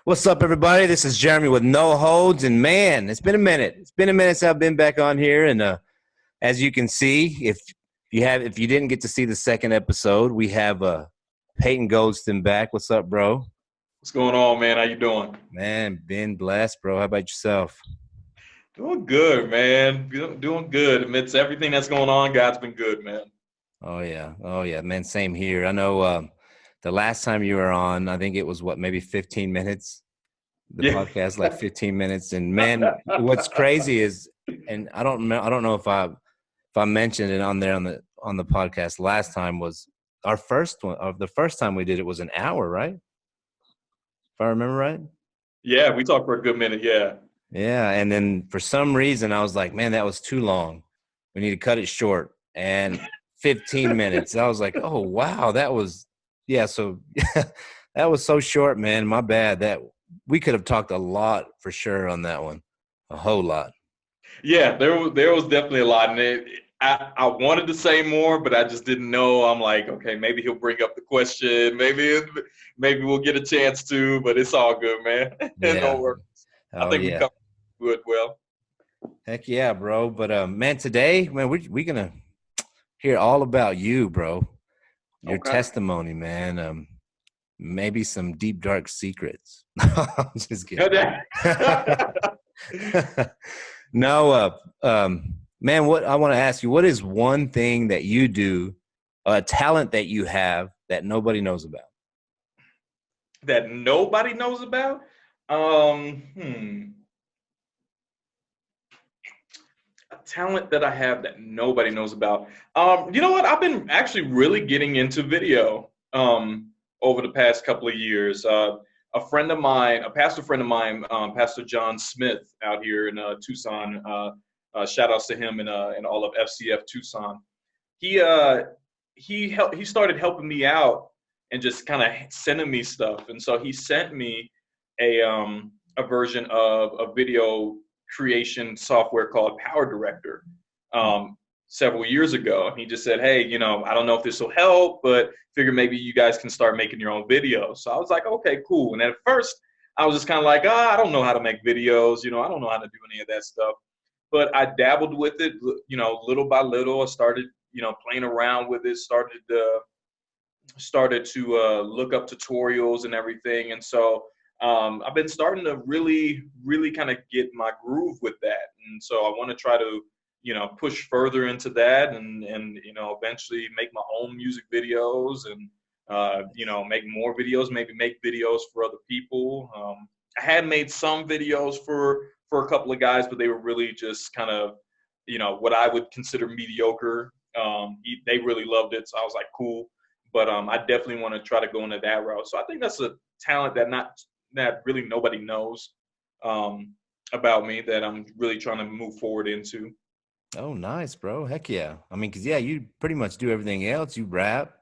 What's up, everybody? This is Jeremy with No Holds, and man, it's been a minute. It's been a minute since I've been back on here, and as you can see, if you didn't get to see the second episode, we have Payton Goldston back. What's up, bro? What's going on, man? How you doing? Man, been blessed, bro. How about yourself? Doing good, man. Doing good. Amidst everything that's going on, God's been good, man. Oh yeah, man. Same here. I know. The last time you were on, I think it was maybe 15 minutes. The podcast, like 15 minutes. And man, what's crazy is, and I don't know if I mentioned it on the podcast last time, was our first one. The first time we did it was an hour, right? If I remember right. Yeah, we talked for a good minute. Yeah. Yeah, and then for some reason I was like, man, that was too long. We need to cut it short. And 15 minutes. I was like, oh wow, that was. Yeah, so that was so short, man. My bad. That we could have talked a lot for sure on that one, a whole lot. Yeah, there was definitely a lot, and I wanted to say more, but I just didn't know. I'm like, okay, maybe he'll bring up the question. Maybe we'll get a chance to, but it's all good, man. Yeah. No worries. I think we covered it well. Heck yeah, bro. But man, today, man, we're gonna hear all about you, bro. Your testimony, man. Maybe some deep, dark secrets. I'm just kidding. No, man, what I want to ask you, what is one thing that you do, a talent that you have that nobody knows about? That nobody knows about? Talent that I have that nobody knows about. You know what? I've been actually really getting into video over the past couple of years. A pastor friend of mine, Pastor John Smith out here in Tucson, shout outs to him and all of FCF Tucson. He started helping me out and just kind of sending me stuff. And so he sent me a version of a video creation software called Power Director several years ago. He just said, hey, I don't know if this will help, but figure maybe you guys can start making your own videos. So I was like, okay, cool. And at first I was just kind of like, I don't know how to make videos. I don't know how to do any of that stuff. But I dabbled with it, little by little. I started, playing around with it, started to look up tutorials and everything. And so I've been starting to really, really kind of get my groove with that. And so I want to try to, push further into that and eventually make my own music videos and, make more videos, maybe make videos for other people. I had made some videos for a couple of guys, but they were really just kind of, what I would consider mediocre. They really loved it. So I was like, cool. But I definitely want to try to go into that route. So I think that's a talent that really nobody knows about me that I'm really trying to move forward into. Oh, nice, bro. Heck yeah. I mean, because, you pretty much do everything else. You rap,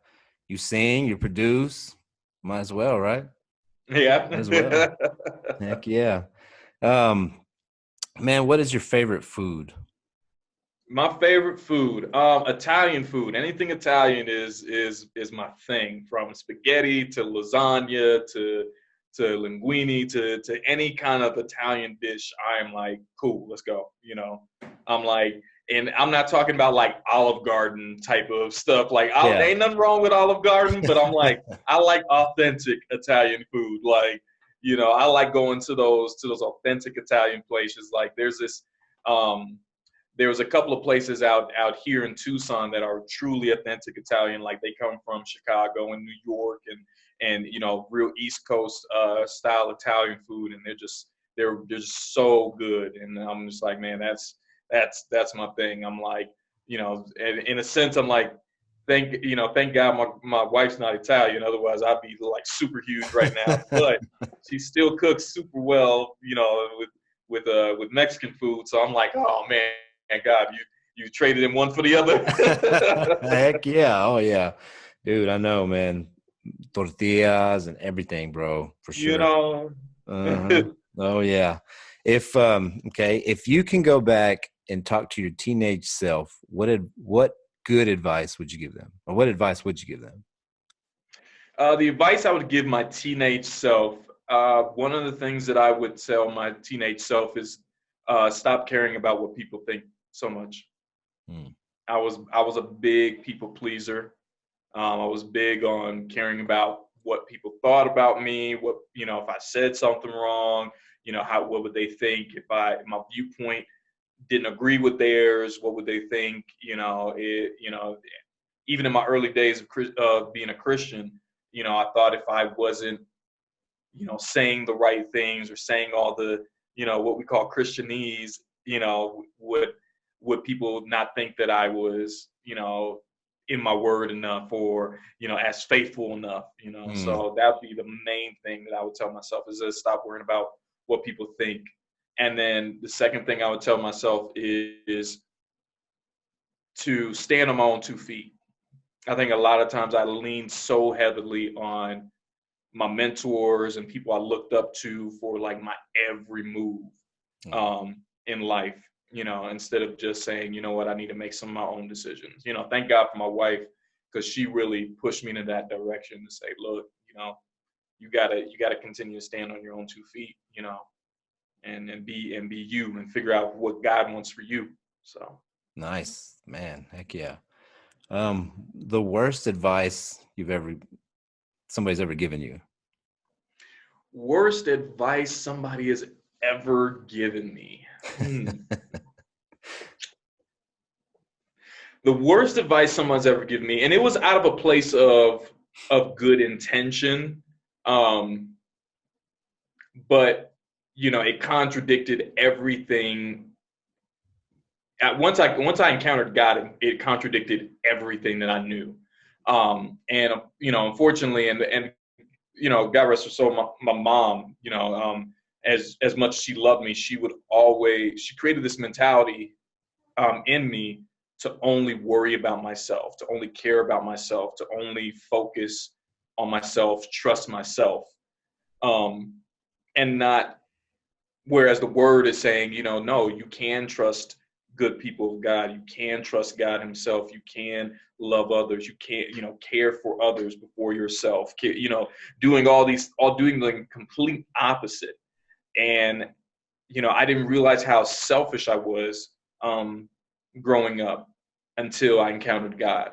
you sing, you produce. Might as well, right? Yeah. Might as well. Heck yeah. Man, what is your favorite food? My favorite food, Italian food. Anything Italian is my thing, from spaghetti to lasagna to linguine to any kind of Italian dish. I'm like, cool, let's go. I'm like, and I'm not talking about like Olive Garden type of stuff. Like, ain't nothing wrong with Olive Garden, but I'm like, I like authentic Italian food. Like, I like going to those authentic Italian places. Like, there's this, there was a couple of places out here in Tucson that are truly authentic Italian. Like, they come from Chicago and New York and real East Coast style Italian food, and they're just so good. And I'm just like, man, that's my thing. I'm like, in a sense, I'm like, thank God my wife's not Italian. Otherwise, I'd be like super huge right now. But she still cooks super well, with Mexican food. So I'm like, oh man, God, you traded in one for the other. Heck yeah. Oh yeah. Dude, I know, man. Tortillas and everything, bro, for sure. Oh yeah. If you can go back and talk to your teenage self, what good advice would you give them? Or what advice would you give them? The advice I would give my teenage self, one of the things that I would tell my teenage self is stop caring about what people think so much. Mm. I was a big people pleaser. I was big on caring about what people thought about me. What, if I said something wrong, what would they think if my viewpoint didn't agree with theirs? What would they think? Even in my early days of being a Christian, I thought if I wasn't, saying the right things or saying all the, what we call Christianese, would people not think that I was, in my word enough or, as faithful enough, So that'd be the main thing that I would tell myself is to stop worrying about what people think. And then the second thing I would tell myself is to stand on my own 2 feet. I think a lot of times I lean so heavily on my mentors and people I looked up to for like my every move in life, instead of just saying, you know what, I need to make some of my own decisions. Thank God for my wife, because she really pushed me in that direction to say, look, you gotta continue to stand on your own 2 feet, and be you and figure out what God wants for you. So nice, man. Heck yeah. The worst advice somebody's ever given you? Worst advice somebody has ever given me. The worst advice someone's ever given me, and it was out of a place of good intention, but it contradicted everything. Once I encountered God, it contradicted everything that I knew. And unfortunately, and God rest her soul, my mom, as much as she loved me, she created this mentality in me to only worry about myself, to only care about myself, to only focus on myself, trust myself, and not. Whereas the word is saying, no, you can trust good people of God. You can trust God himself. You can love others. You can, care for others before yourself, doing the complete opposite. And, I didn't realize how selfish I was growing up until I encountered God.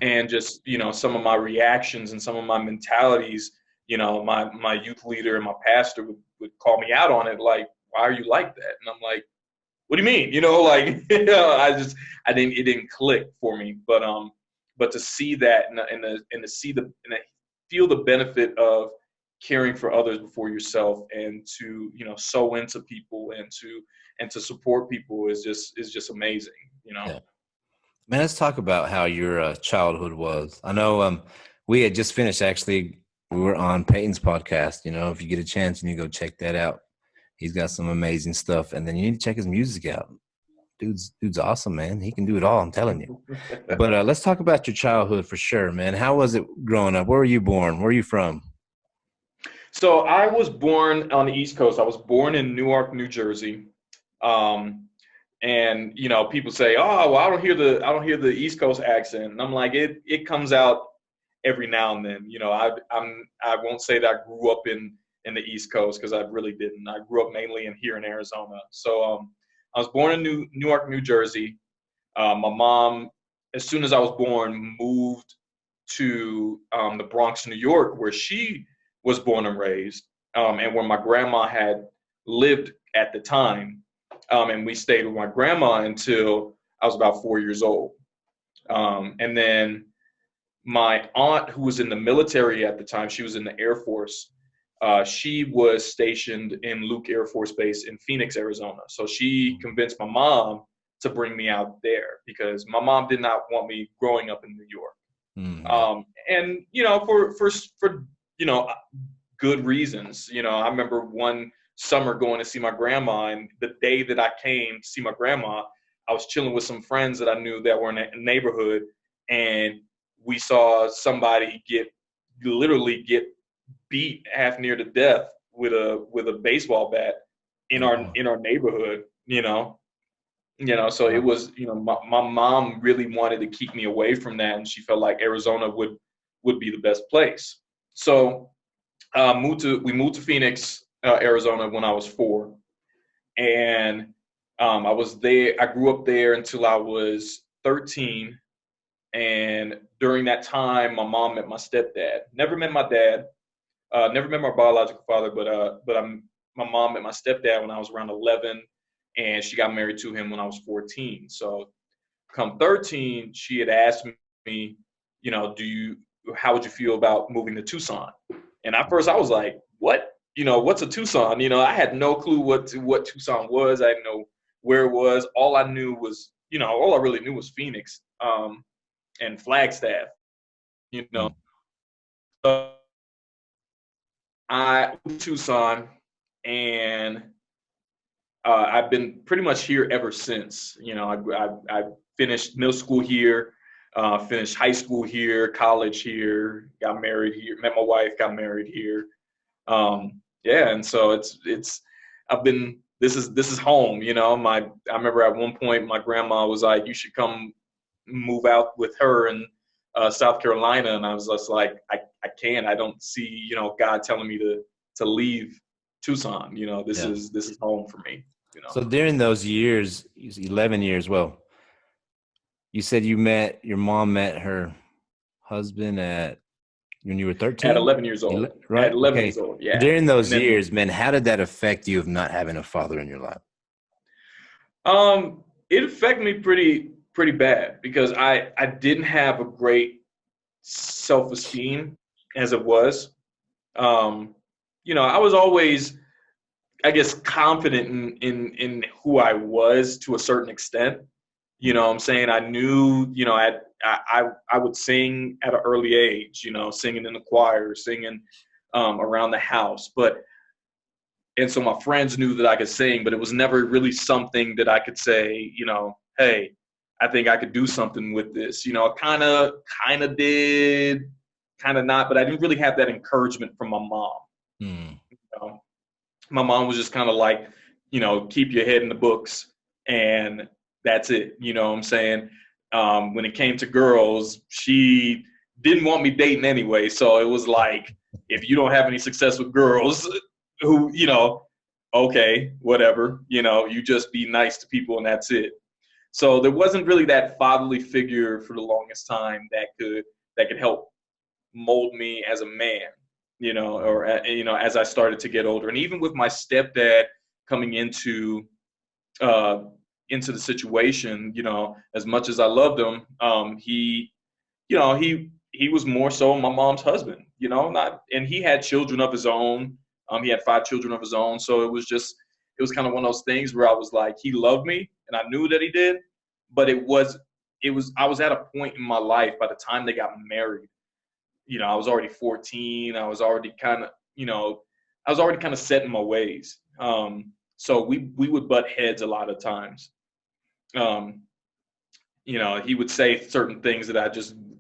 And just, some of my reactions and some of my mentalities, my youth leader and my pastor would call me out on it. Like, why are you like that? And I'm like, what do you mean? It didn't click for me. But to see that and to feel the benefit of caring for others before yourself, and to, sow into people and to support people is just amazing, Yeah. Man, let's talk about how your childhood was. I know we had just finished, actually. We were on Payton's podcast. If you get a chance, you need to go check that out. He's got some amazing stuff. And then you need to check his music out. Dude's awesome, man. He can do it all, I'm telling you. But let's talk about your childhood for sure, man. How was it growing up? Where were you born? Where are you from? So I was born on the East Coast. I was born in Newark, New Jersey. And people say, "Oh, well, I don't hear the East Coast accent." And I'm like, it comes out every now and then. I won't say that I grew up in the East Coast, because I really didn't. I grew up mainly here in Arizona. So I was born in Newark, New Jersey. My mom, as soon as I was born, moved to the Bronx, New York, where she was born and raised, and where my grandma had lived at the time. And we stayed with my grandma until I was about 4 years old. And then my aunt, who was in the military at the time, she was in the Air Force. She was stationed in Luke Air Force Base in Phoenix, Arizona. So she convinced my mom to bring me out there, because my mom did not want me growing up in New York. And, for good reasons. I remember one summer going to see my grandma, and the day that I came to see my grandma, I was chilling with some friends that I knew that were in a neighborhood, and we saw somebody literally get beat half near to death with a baseball bat in our neighborhood. So it was, my mom really wanted to keep me away from that, and she felt like Arizona would be the best place. So We moved to Phoenix, Arizona when I was 4. And I was there. I grew up there until I was 13. And during that time, my mom met my stepdad. Never met my dad. Never met my biological father, my mom met my stepdad when I was around 11, and she got married to him when I was 14. So come 13, she had asked me, how would you feel about moving to Tucson? And at first I was like, what? What's a Tucson? I had no clue what Tucson was. I didn't know where it was. All I knew was, all I really knew was Phoenix, and Flagstaff, Mm. So I moved to Tucson, and I've been pretty much here ever since. I finished middle school here, finished high school here, college here, got married here, met my wife, got married here. And so this is home. I remember at one point my grandma was like, you should come move out with her in South Carolina, and I was just like, I can't. I don't see God telling me to leave Tucson. This is home for me. So during those years, 11 years, well, you said your mom met her husband when you were 13? At 11 years old. Right? At 11 okay. years old, yeah. During those years, man, how did that affect you of not having a father in your life? It affected me pretty bad because I didn't have a great self-esteem as it was. I was always, I guess, confident in who I was to a certain extent. What I'm saying? I knew, I would sing at an early age, singing in the choir, singing around the house. And so my friends knew that I could sing, but it was never really something that I could say, hey, I think I could do something with this. Kind of did, kind of not, but I didn't really have that encouragement from my mom. Mm. My mom was just kind of like, keep your head in the books, and that's it. What I'm saying? When it came to girls, she didn't want me dating anyway. So it was like, if you don't have any success with girls, who, okay, whatever, you just be nice to people and that's it. So there wasn't really that fatherly figure for the longest time that could help mold me as a man, or as I started to get older. And even with my stepdad coming into the situation, as much as I loved him, he was more so my mom's husband, and he had children of his own. He had 5 children of his own. So it was kind of one of those things where I was like, he loved me and I knew that he did, but I was at a point in my life by the time they got married, I was already 14. I was already kind of set in my ways. So we would butt heads a lot of times. He would say certain things that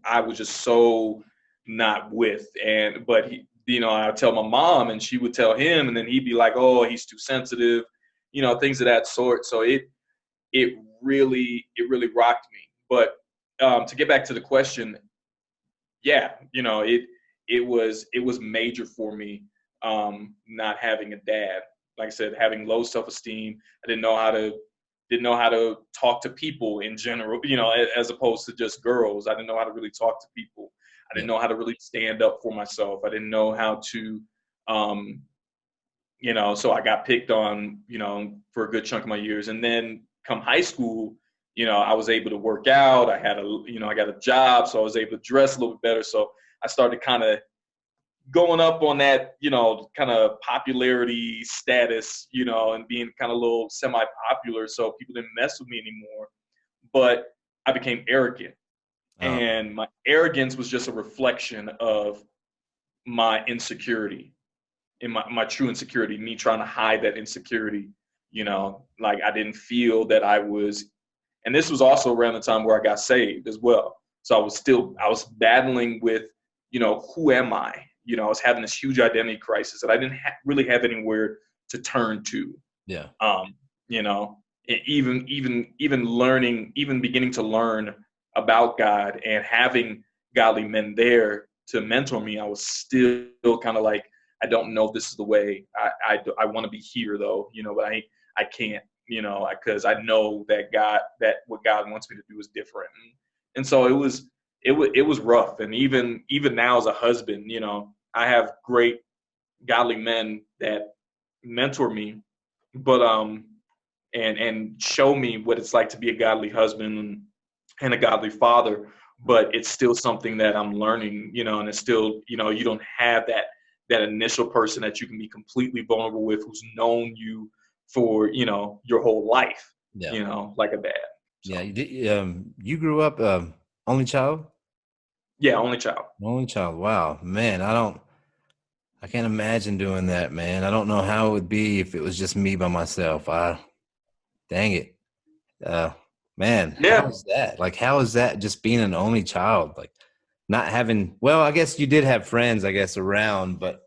I was just so not with. But I'd tell my mom and she would tell him, and then he'd be like, oh, he's too sensitive, things of that sort. So it really rocked me. But to get back to the question, yeah, it was major for me, not having a dad. Like I said, having low self-esteem. I didn't know how to talk to people in general, as opposed to just girls. I didn't know how to really talk to people. I didn't know how to really stand up for myself. I didn't know how to, so I got picked on, for a good chunk of my years. And then come high school, I was able to work out. I got a job, so I was able to dress a little bit better. So I started kind of going up on that, kind of popularity status, and being kind of a little semi-popular, so people didn't mess with me anymore. But I became arrogant. And my arrogance was just a reflection of my insecurity, and my true insecurity, me trying to hide that insecurity, like I didn't feel that I was. And this was also around the time where I got saved as well. So I was battling with, who am I? I was having this huge identity crisis that I didn't really have anywhere to turn to. Yeah. Even learning, even beginning to learn about God and having godly men there to mentor me, I was still kind of like, I don't know if this is the way I want to be here though, but I can't, because I know that what God wants me to do is different. And so it was rough. And even now as a husband, I have great godly men that mentor me, but and show me what it's like to be a godly husband and a godly father. But it's still something that I'm learning, and it's still, you don't have that initial person that you can be completely vulnerable with, who's known you for, your whole life, like a dad. So. Yeah. You grew up only child? Yeah, only child. Only child. Wow, man. I can't imagine doing that, man. I don't know how it would be if it was just me by myself. Dang it. Man, Yeah. how is that? Like, how is that just being an only child? Like, not having, well, I guess you did have friends, I guess, around, but,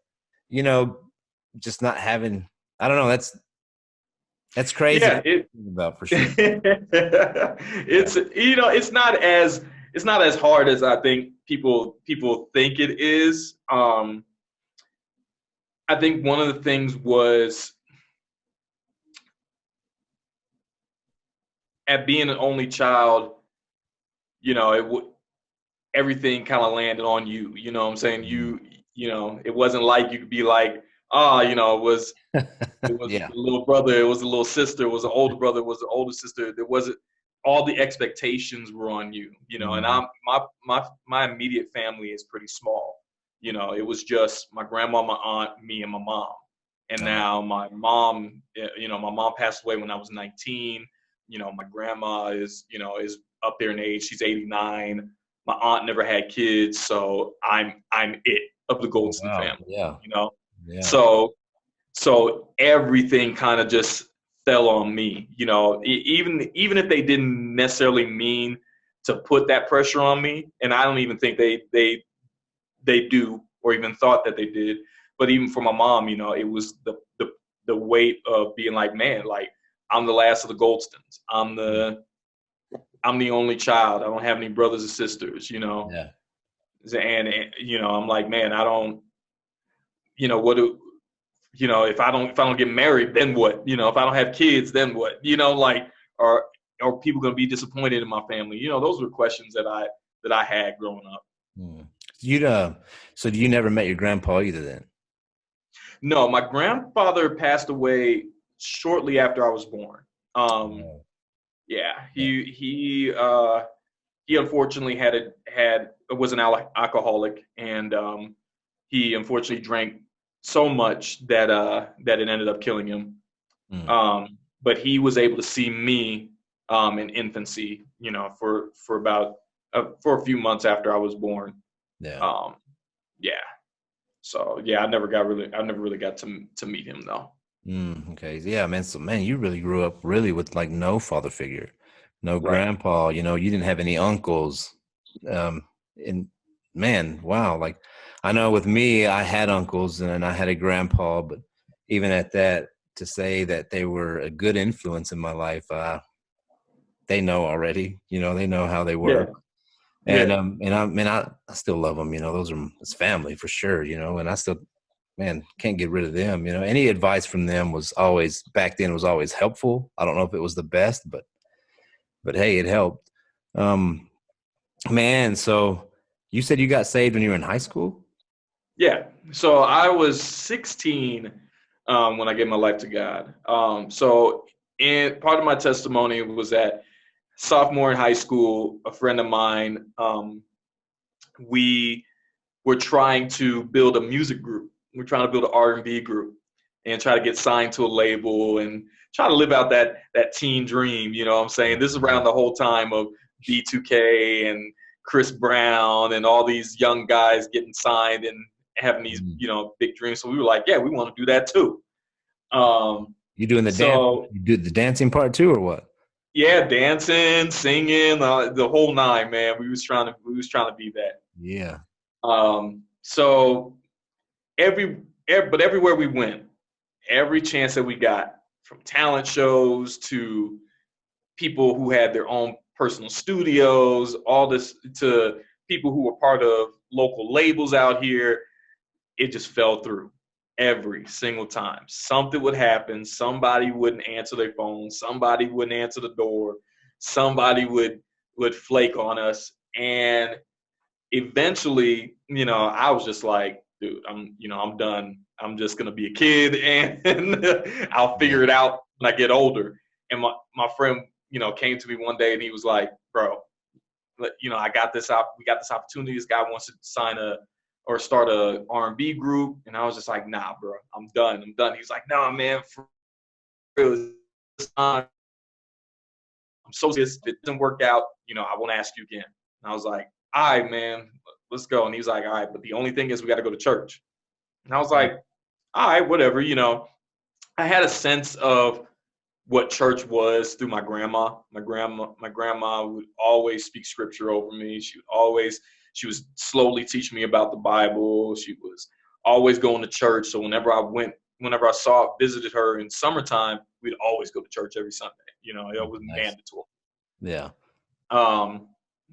just not having, I don't know. That's crazy Yeah, to think about for sure. it's it's not as hard as I think people think it is. I think one of the things was, at being an only child, everything kind of landed on you. You know what I'm saying? It wasn't like you could be like, it was Yeah. a little brother, it was a little sister, it was an older brother, it was an older sister. There wasn't, all the expectations were on you, and my immediate family is pretty small. It was just my grandma, my aunt, me, and my mom. And now my mom passed away when I was 19. My grandma is up there in age. She's 89. My aunt never had kids, so I'm it of the Goldston family. Yeah. Yeah. So everything kind of just fell on me. Even if they didn't necessarily mean to put that pressure on me, and I don't even think they do or even thought that they did. But even for my mom, it was the weight of being like, man, like, I'm the last of the Goldstons. I'm the only child. I don't have any brothers or sisters, Yeah. And I'm like, man, I don't, what do, if I don't get married, then what? If I don't have kids, then what? Are people going to be disappointed in my family? Those were questions that I had growing up. So you never met your grandpa either then? No, my grandfather passed away shortly after I was born. Yeah, he unfortunately was an alcoholic, and he unfortunately drank so much that it ended up killing him. But he was able to see me in infancy, for about for a few months after I was born. Yeah. Yeah. So yeah, I never really got to meet him though. Okay. Yeah, man. So, man, you really grew up really with like no father figure, no Right. grandpa. You didn't have any uncles. And man, wow. Like, I know with me, I had uncles and I had a grandpa, but even at that, to say that they were a good influence in my life, they know already. They know how they work. Yeah. And I still love them. It's family for sure. And I still, man, can't get rid of them. Any advice from them was always helpful. I don't know if it was the best, but hey, it helped. Man, so you said you got saved when you were in high school? Yeah. So I was 16 when I gave my life to God. So part of my testimony was that sophomore in high school, a friend of mine, we were trying to build a music group. We're trying to build an R&B group and try to get signed to a label and try to live out that teen dream. You know what I'm saying? This is around the whole time of B2K and Chris Brown and all these young guys getting signed and having these, big dreams. So we were like, yeah, we want to do that too. You doing the dance? You do the dancing part too, or what? Yeah, dancing, singing, the whole nine, man. We was trying to be that. Yeah. So but everywhere we went, every chance that we got, from talent shows to people who had their own personal studios, all this, to people who were part of local labels out here, it just fell through. every single time. Something would happen. Somebody wouldn't answer their phone. Somebody wouldn't answer the door. Somebody would flake on us. And eventually, I was just like, dude, I'm done. I'm just going to be a kid and I'll figure it out when I get older. And my friend, came to me one day and he was like, bro, I got this we got this opportunity. This guy wants to start a R&B group. And I was just like, nah, bro, I'm done. He's like, nah, man, for real, I'm so serious. If it doesn't work out, I won't ask you again. And I was like, all right, man, let's go. And he was like, all right, but the only thing is we got to go to church. And I was like, all right, whatever. I had a sense of what church was through my grandma. My grandma would always speak scripture over me. She was slowly teaching me about the Bible. She was always going to church. So whenever I visited her in summertime, we'd always go to church every Sunday. It was mandatory. Yeah.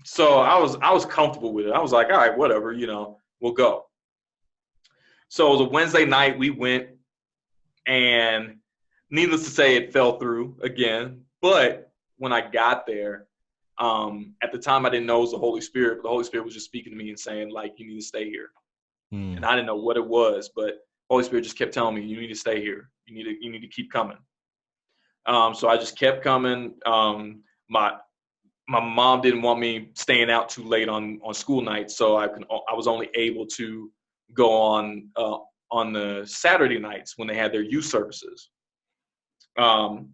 So I was comfortable with it. I was like, all right, whatever, we'll go. So it was a Wednesday night. We went, and needless to say, it fell through again. But when I got there, at the time I didn't know it was the Holy Spirit. But the Holy Spirit was just speaking to me and saying, like, you need to stay here. And I didn't know what it was, but the Holy Spirit just kept telling me, you need to stay here. You need to keep coming. So I just kept coming. My mom didn't want me staying out too late on school nights, so I was only able to go on the Saturday nights when they had their youth services. So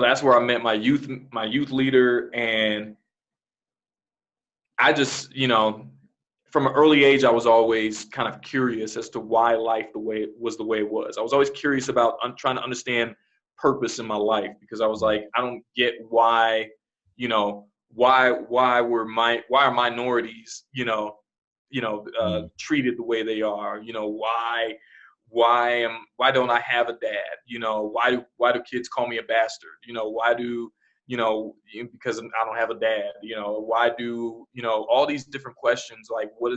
that's where I met my youth leader, and I just, from an early age, I was always kind of curious as to why life the way it was. I was always curious about trying to understand purpose in my life, because I was like, I don't get why, why are minorities, treated the way they are? Why don't I have a dad? Why do kids call me a bastard? Because I don't have a dad, why do, all these different questions, like what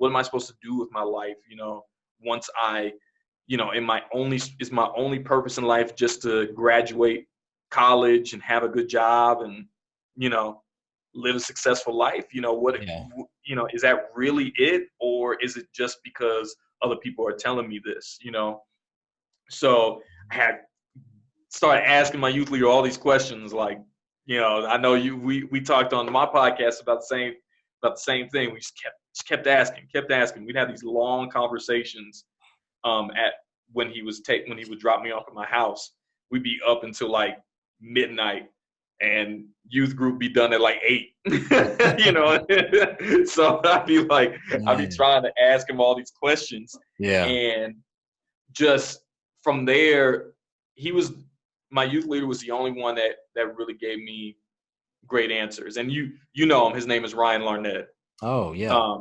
am I supposed to do with my life? Once I, is my only purpose in life just to graduate college and have a good job and, live a successful life? Is that really it? Or is it just because other people are telling me this, So I had started asking my youth leader all these questions, like, I know we talked on my podcast about the same thing. We just kept asking. We'd have these long conversations when he would drop me off at my house. We'd be up until like midnight, and youth group be done at like 8. So I'd be trying to ask him all these questions. Yeah. And just from there, my youth leader was the only one that really gave me great answers. And you know him, his name is Ryan Larned. Oh, yeah.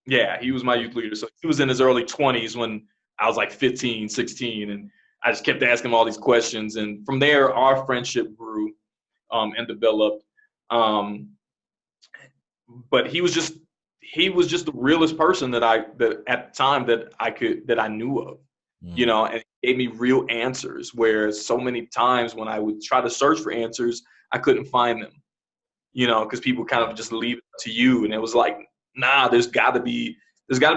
Yeah, he was my youth leader. So he was in his early 20s when I was like 15, 16. And I just kept asking him all these questions. And from there, our friendship grew and developed. But he was just the realest person that at the time that I knew of, and he gave me real answers, where so many times when I would try to search for answers, I couldn't find them, because people kind of just leave it to you. And it was like, nah, there's gotta be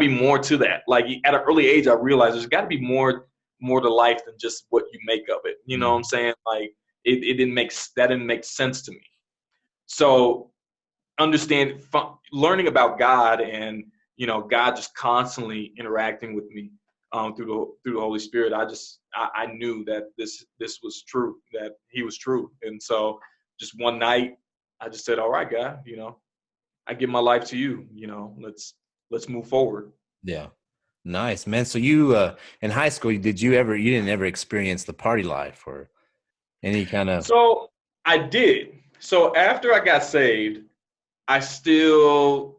more to that. Like at an early age, I realized there's gotta be more to life than just what you make of it. You know what I'm saying? Like that didn't make sense to me. So learning about God and, God just constantly interacting with me through the Holy Spirit, I knew that this was true, that he was true. And so just one night I just said, all right, God, I give my life to you, let's move forward. Yeah. Nice, man. So you, in high school, you didn't ever experience the party life or any kind of? So I did. So after I got saved, I still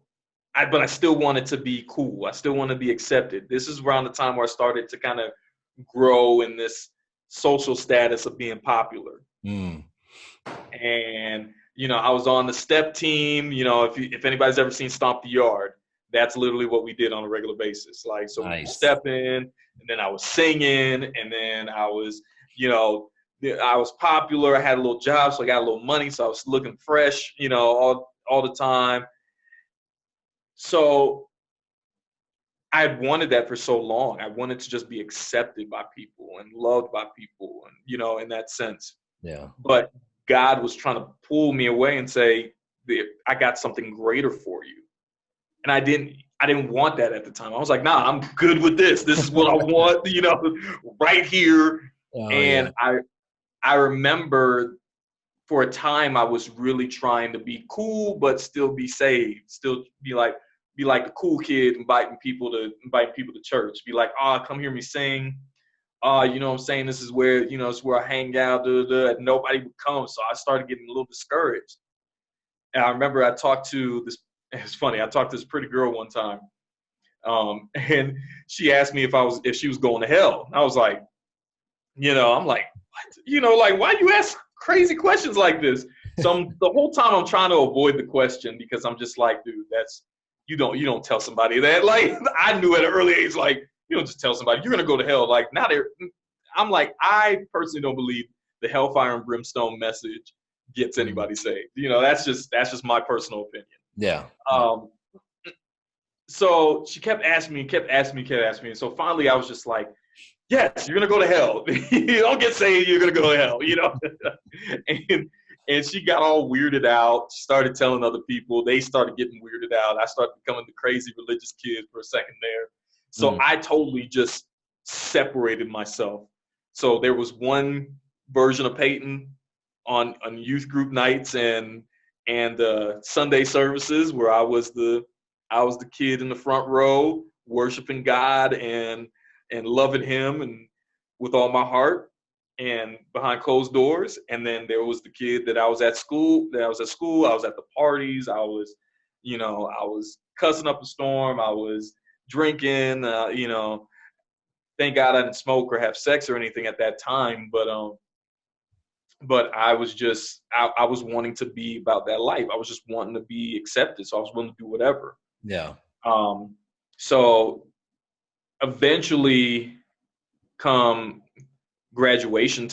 wanted to be cool. I still wanted to be accepted. This is around the time where I started to kind of grow in this social status of being popular. And, I was on the step team. If anybody's ever seen Stomp the Yard, That's literally what we did on a regular basis. Like, so we Nice. step in, and then I was singing, and then I was, I was popular. I had a little job, so I got a little money, so I was looking fresh, all the time. So I had wanted that for so long. I wanted to just be accepted by people and loved by people, and in that sense. Yeah. But God was trying to pull me away and say, I got something greater for you. And I didn't want that at the time. I was like, nah, I'm good with this. This is what I want, right here. Oh, and yeah. I remember for a time I was really trying to be cool, but still be saved, still be like the cool kid inviting people to church. Be like, come hear me sing. You know what I'm saying? This is where, it's where I hang out, and nobody would come. So I started getting a little discouraged. And I remember I talked to this pretty girl one time. And she asked me if she was going to hell. And I was like, I'm like, what? Like, why you ask crazy questions like this? So the whole time I'm trying to avoid the question, because I'm just like, dude, you don't tell somebody that. Like, I knew at an early age, like, you don't just tell somebody you're going to go to hell. Like, I'm like, I personally don't believe the hellfire and brimstone message gets anybody saved. That's just my personal opinion. Yeah. So she kept asking me. And so finally I was just like, yes, you're going to go to hell. You don't get saved, you're going to go to hell, And she got all weirded out. She started telling other people. They started getting weirded out. I started becoming the crazy religious kid for a second there. So I totally just separated myself. So there was one version of Payton on youth group nights and Sunday services where I was the kid in the front row worshiping God and loving Him and with all my heart and behind closed doors. And then there was the kid that I was at school. I was at the parties. I was cussing up a storm. I was drinking. Thank God I didn't smoke or have sex or anything at that time. But I was just, I was wanting to be about that life. I was just wanting to be accepted. So I was willing to do whatever. Yeah. So eventually come graduation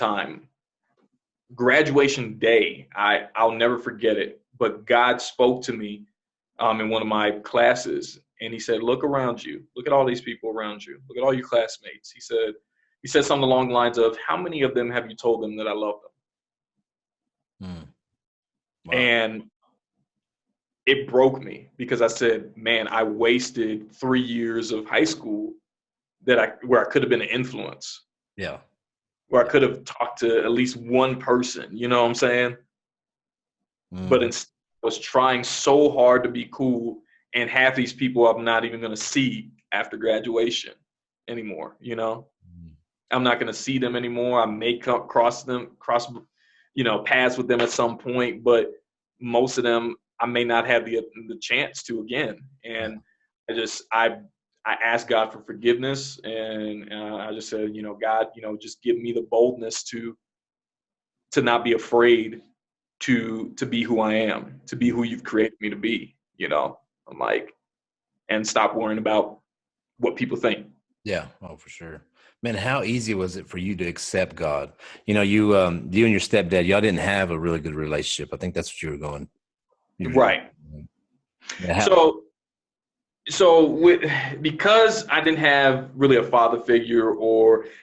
day, I'll never forget it. But God spoke to me in one of my classes, and He said, look around you. Look at all these people around you. Look at all your classmates. He said something along the lines of, how many of them have you told them that I love them? Wow. And it broke me, because I said, man, I wasted 3 years of high school where I could have been an influence. Yeah. Where I could have talked to at least one person, you know what I'm saying? But instead, I was trying so hard to be cool, and half these people I'm not even going to see after graduation anymore, I'm not going to see them anymore. I may cross paths with them at some point, but most of them I may not have the chance to again. And I asked God for forgiveness, and I just said, God, just give me the boldness to not be afraid to be who I am, to be who you've created me to be, I'm like, and stop worrying about what people think. Yeah. Oh, for sure. Man, how easy was it for you to accept God? You and your stepdad, y'all didn't have a really good relationship. I think that's what you were going. Right. Yeah. Because I didn't have really a father figure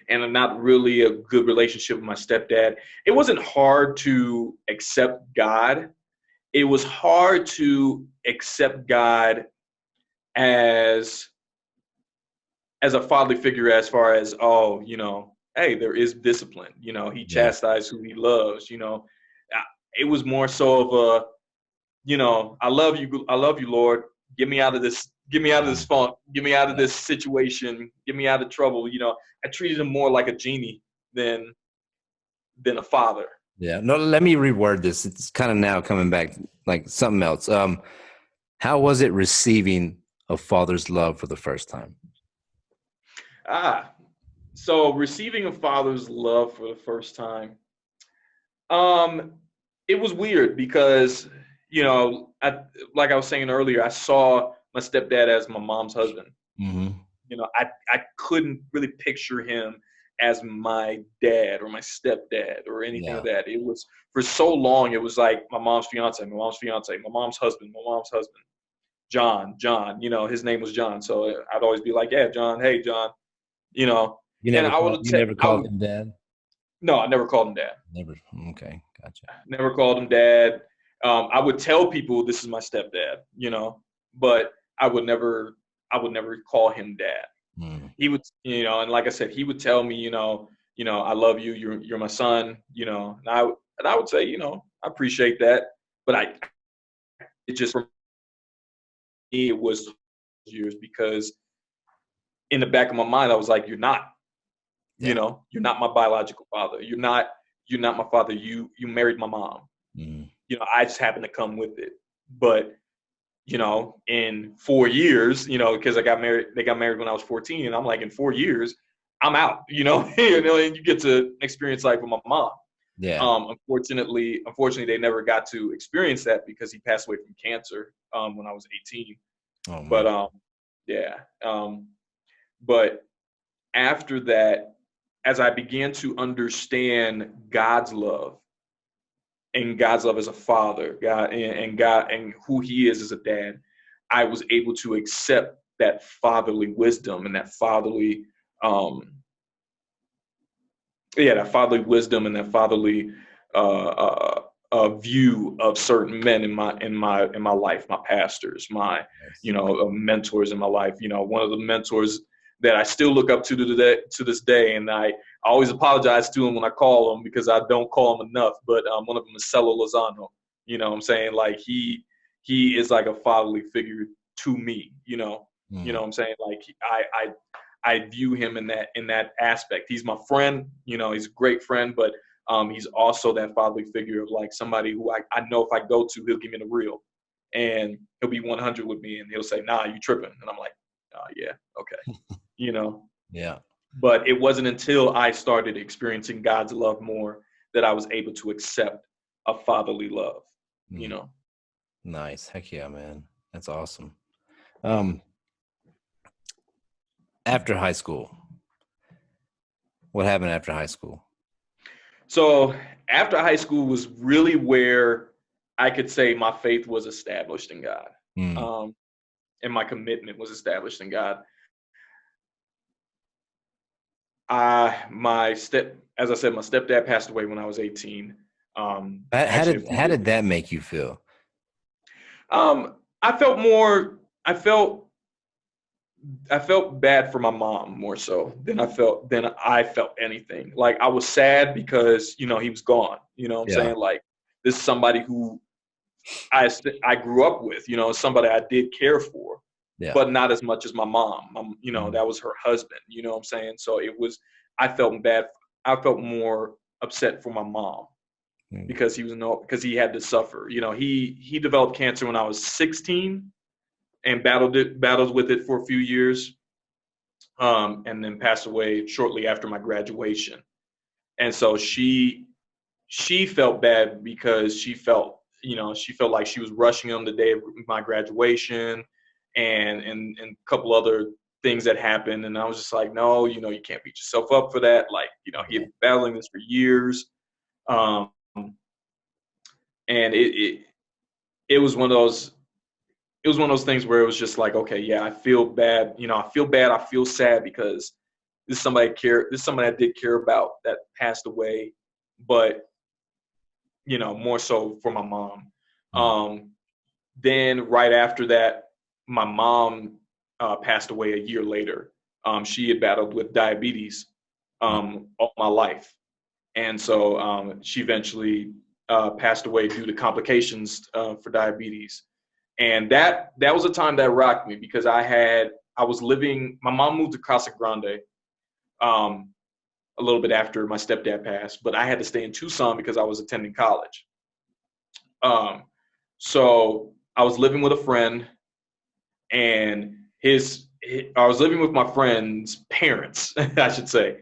and not really a good relationship with my stepdad, it wasn't hard to accept God. It was hard to accept God as a fatherly figure, as far as, hey, there is discipline. He chastises who He loves. It was more so of I love you, Lord. Get me out of this. Get me out of this funk. Get me out of this situation. Get me out of trouble. I treated Him more like a genie than a father. Yeah. No, let me reword this. It's kind of now coming back like something else. How was it receiving a father's love for the first time? So receiving a father's love for the first time, it was weird because, like I was saying earlier, I saw stepdad as my mom's husband. Mm-hmm. You know, I couldn't really picture him as my dad or my stepdad or anything of that. It was, for so long, it was like my mom's fiance, my mom's fiance, my mom's husband, John, you know, his name was John. So I'd always be like, yeah, John, hey, John, you know. You never called him dad? No, I never called him dad. Never. Okay, gotcha. Never called him dad. I would tell people this is my stepdad, you know, but I would never call him dad. He would, you know, and like I said, he would tell me, you know, I love you. You're my son, you know, and I would say, you know, I appreciate that, but it just, for me, it was years, because in the back of my mind, I was like, you're not, you know, you're not my biological father. You're not my father. You married my mom. You know, I just happened to come with it. But, you know, in 4 years, you know, because they got married when I was 14, and I'm like, in 4 years, I'm out, you know, and you get to experience life with my mom. Yeah. Unfortunately, they never got to experience that because he passed away from cancer when I was 18. Oh, man. But but after that, as I began to understand God's love, and God's love as a father, God and who he is as a dad, I was able to accept that fatherly wisdom and that fatherly view of certain men in my life, my pastors, my, you know, mentors in my life. You know, one of the mentors that I still look up to this day, and I always apologize to him when I call him because I don't call him enough. But one of them is Cello Lozano. You know what I'm saying? Like he is like a fatherly figure to me. You know, you know what I'm saying? Like I view him in that aspect. He's my friend. You know, he's a great friend, but he's also that fatherly figure of like somebody who I know if I go to, he'll give me the real, and he'll be 100 with me, and he'll say, "Nah, you tripping," and I'm like, "Yeah, okay." You know? Yeah. But it wasn't until I started experiencing God's love more that I was able to accept a fatherly love, you know? Nice. Heck yeah, man. That's awesome. After high school, what happened after high school? So after high school was really where I could say my faith was established in God. And my commitment was established in God. As I said, my stepdad passed away when I was 18. How did that make you feel? I felt bad for my mom more so than I felt anything. Like, I was sad because, you know, he was gone. You know what I'm saying? Like, this is somebody who I grew up with, you know, somebody I did care for. Yeah. But not as much as my mom. You know, that was her husband. You know what I'm saying? So I felt bad. I felt more upset for my mom because he had to suffer. You know, he developed cancer when I was 16 and battled with it for a few years, and then passed away shortly after my graduation. And so she felt bad because she felt like she was rushing him the day of my graduation. And a couple other things that happened. And I was just like, no, you know, you can't beat yourself up for that. Like, you know, he had been battling this for years. And it was one of those things where it was just like, okay, yeah, I feel bad. You know, I feel sad because this is somebody I did care about that passed away, but, you know, more so for my mom. Then right after that, my mom passed away a year later. She had battled with diabetes all my life. And so she eventually passed away due to complications for diabetes. And that was a time that rocked me because my mom moved to Casa Grande a little bit after my stepdad passed, but I had to stay in Tucson because I was attending college. So I was living with a friend, and I was living with my friend's parents, I should say,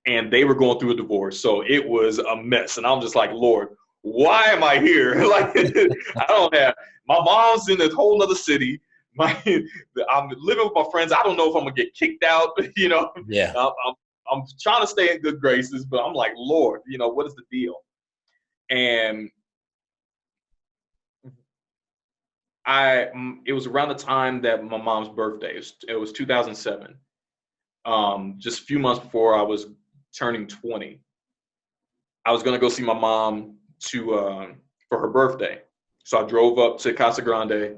and they were going through a divorce. So it was a mess. And I'm just like, Lord, why am I here? Like, my mom's in a whole other city. I'm living with my friends. I don't know if I'm gonna get kicked out. Yeah. I'm trying to stay in good graces, but I'm like, Lord, what is the deal? And it was around the time that my mom's birthday. It was 2007. Just a few months before I was turning 20. I was gonna go see my mom for her birthday. So I drove up to Casa Grande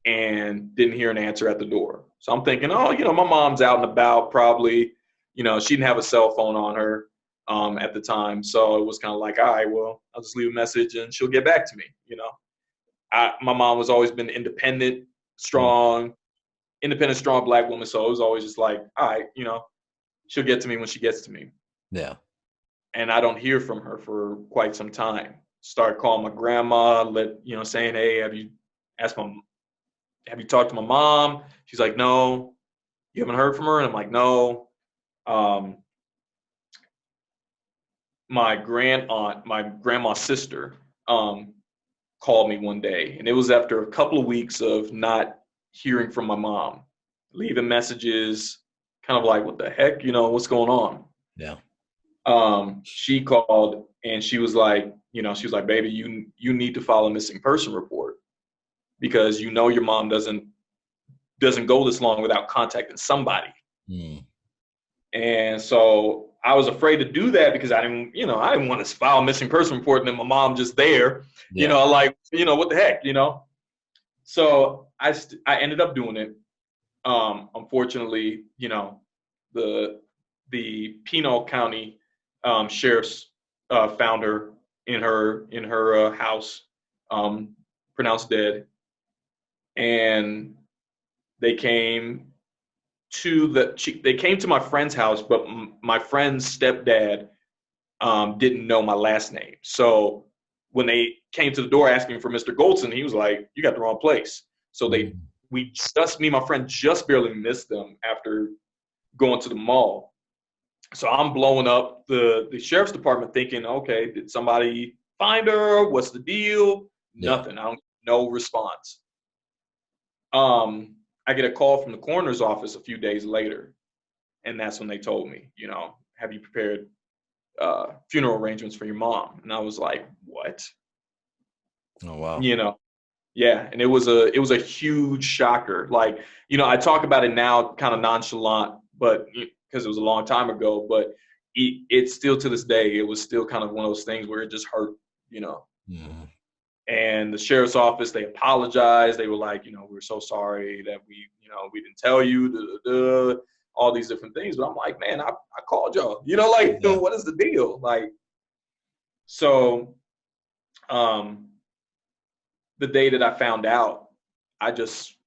and didn't hear an answer at the door. So I'm thinking, my mom's out and about, probably, she didn't have a cell phone on her at the time. So it was kind of like, all right, well, I'll just leave a message and she'll get back to me. My mom has always been independent, strong Black woman. So it was always just like, all right, she'll get to me when she gets to me. Yeah. And I don't hear from her for quite some time. Start calling my grandma, saying, hey, have you talked to my mom? She's like, no. You haven't heard from her? And I'm like, no. My grandma's sister, called me one day, and it was after a couple of weeks of not hearing from my mom, leaving messages, kind of like, what the heck, what's going on? Yeah. She called and she was like, baby, you need to file a missing person report because your mom doesn't go this long without contacting somebody. And so I was afraid to do that because I didn't want to file a missing person report and then my mom just there, what the heck, So I ended up doing it. Unfortunately, the Pinal County sheriff's found her in her house, pronounced dead, and they came to my friend's house, but my friend's stepdad didn't know my last name. So when they came to the door asking for Mr. Goldston, he was like, you got the wrong place. So me and my friend just barely missed them after going to the mall. So I'm blowing up the sheriff's department thinking, okay, did somebody find her? What's the deal? Yeah. Nothing. No response. I get a call from the coroner's office a few days later, and that's when they told me, have you prepared funeral arrangements for your mom? And I was like, what? Oh, wow. Yeah. And it was a huge shocker. Like, I talk about it now kind of nonchalant, but because it was a long time ago, but it's still to this day, it was still kind of one of those things where it just hurt, Mm-hmm. And the sheriff's office, they apologized. They were like, we're so sorry that we didn't tell you, all these different things. But I'm like, man, I called y'all, what is the deal? Like, so the day that I found out, I just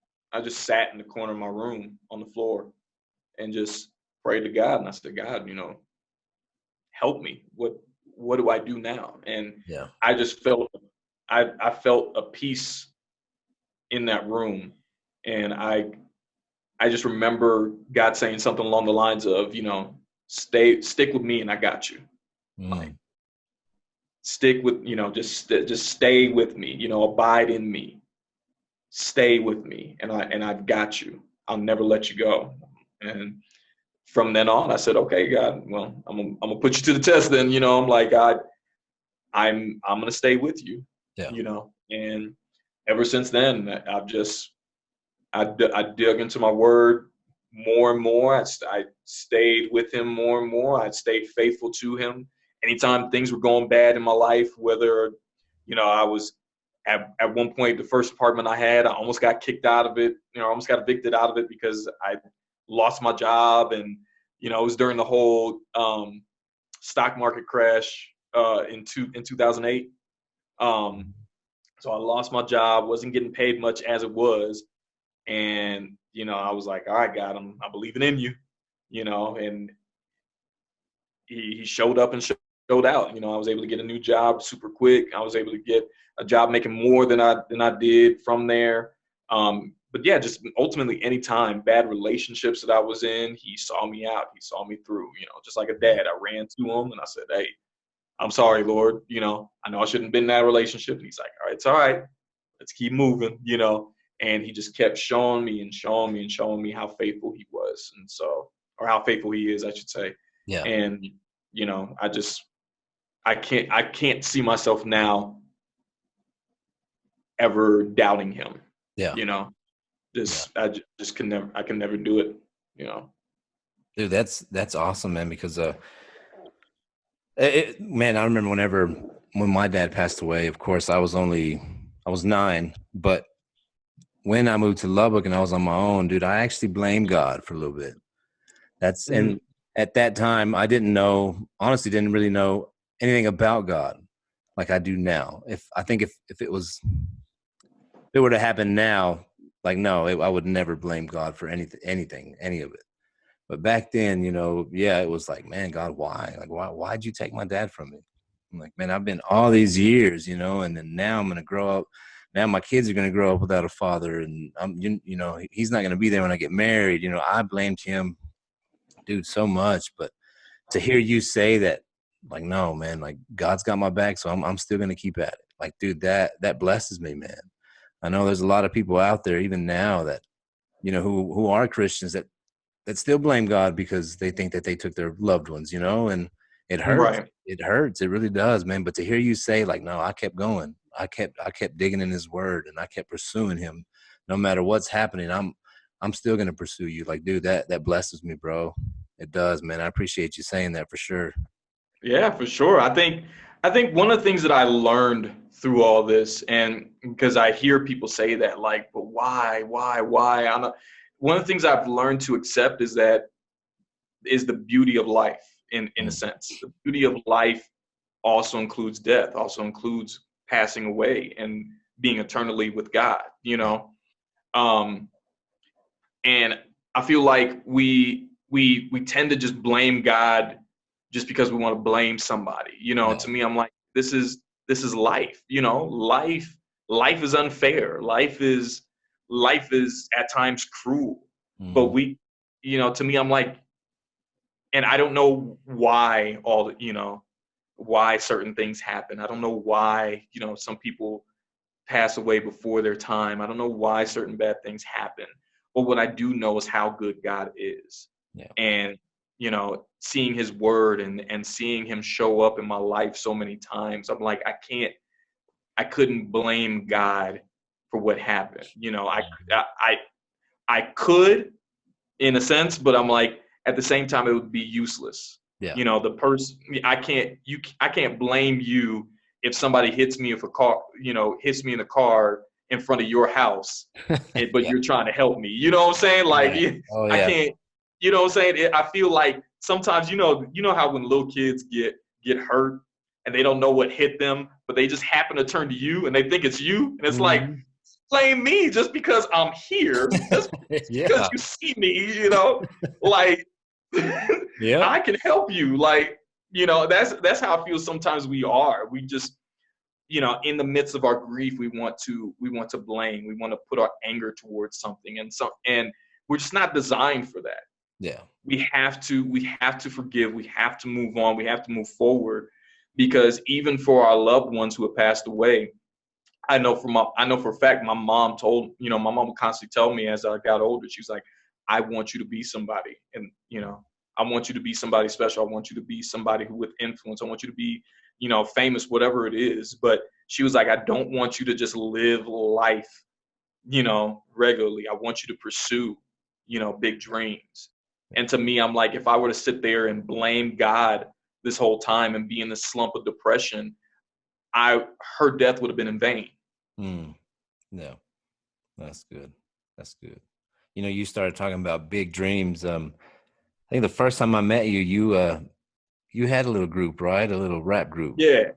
sat in the corner of my room on the floor and just prayed to God. And I said, God, help me. What do I do now? And I just felt I felt a peace in that room. And I just remember God saying something along the lines of, stick with me and I got you. Like, stick with, just stay with me, abide in me, stay with me. And I've got you. I'll never let you go. And from then on, I said, okay, God, well, I'm gonna put you to the test then, I'm like, God, I'm going to stay with you. Yeah. And ever since then, I dug into my word more and more. I stayed with him more and more. I stayed faithful to him. Anytime things were going bad in my life, whether, I was at one point, the first apartment I had, I almost got kicked out of it. I almost got evicted out of it because I lost my job. And, it was during the whole stock market crash in 2008. So I lost my job, wasn't getting paid much as it was. And, I was like, all right, God, I'm believing in you, and he showed up and showed out. I was able to get a new job super quick. I was able to get a job making more than I did from there. But yeah, just ultimately anytime bad relationships that I was in, he saw me out, he saw me through, just like a dad. I ran to him and I said, hey, I'm sorry, Lord, I know I shouldn't have been in that relationship. And he's like, all right, it's all right. Let's keep moving, And he just kept showing me and showing me and showing me how faithful he was. And so, or how faithful he is, I should say. Yeah. And, you know, I can't see myself now ever doubting him. Yeah. You know, I can never do it, you know. Dude, that's awesome, man, because man, I remember when my dad passed away, of course, I was 9, but when I moved to Lubbock and I was on my own, dude, I actually blamed God for a little bit. And at that time, I honestly didn't really know anything about God like I do now. If it were to happen now, like, no, I would never blame God for anything, any of it. But back then, you know, yeah, it was like, man, God, why? Like, why'd you take my dad from me? I'm like, man, I've been all these years, you know, and then now I'm going to grow up. Now my kids are going to grow up without a father, and you know, he's not going to be there when I get married. You know, I blamed him, dude, so much. But to hear you say that, like, no, man, like, God's got my back, so I'm still going to keep at it. Like, dude, that blesses me, man. I know there's a lot of people out there, even now, that, you know, who are Christians that still blame God because they think that they took their loved ones, you know, and it hurts. Right. It hurts. It really does, man. But to hear you say, like, no, I kept going. I kept digging in his word, and I kept pursuing him. No matter what's happening, I'm still going to pursue you. Like, dude, that blesses me, bro. It does, man. I appreciate you saying that for sure. Yeah, for sure. I think one of the things that I learned through all this, and because I hear people say that, like, but why? One of the things I've learned to accept is the beauty of life in a sense. The beauty of life also includes death, also includes passing away and being eternally with God, you know? And I feel like we tend to just blame God just because we want to blame somebody, you know? To me, I'm like, this is life, you know? Life is unfair. Life is at times cruel, but you know, to me, I'm like, and I don't know why why certain things happen. I don't know why, you know, some people pass away before their time. I don't know why certain bad things happen, but what I do know is how good God is. Yeah. And, you know, seeing his word and seeing him show up in my life so many times, I'm like, I couldn't blame God for what happened. You know, I could, in a sense, but I'm like, at the same time, it would be useless. Yeah. You know, the person, I can't blame you if somebody hits me with a car, you know, hits me in the car in front of your house, but you're trying to help me. You know what I'm saying? Like, I can't, you know what I'm saying? I feel like sometimes, you know how when little kids get hurt and they don't know what hit them, but they just happen to turn to you and they think it's you. And it's like, blame me just because I'm here, just because you see me, you know, like, I can help you. Like, you know, that's how I feel sometimes we are. We just, you know, in the midst of our grief, we want to blame. We want to put our anger towards something. And we're just not designed for that. Yeah. We have to forgive. We have to move on. We have to move forward, because even for our loved ones who have passed away, I know for a fact, my mom would constantly tell me as I got older, she was like, I want you to be somebody. And, you know, I want you to be somebody special. I want you to be somebody who with influence. I want you to be, you know, famous, whatever it is. But she was like, I don't want you to just live life, you know, regularly. I want you to pursue, you know, big dreams. And to me, I'm like, if I were to sit there and blame God this whole time and be in this slump of depression, her death would have been in vain. No, that's good. That's good. You know, you started talking about big dreams. I think the first time I met you, you had a little group, right? A little rap group. Yeah.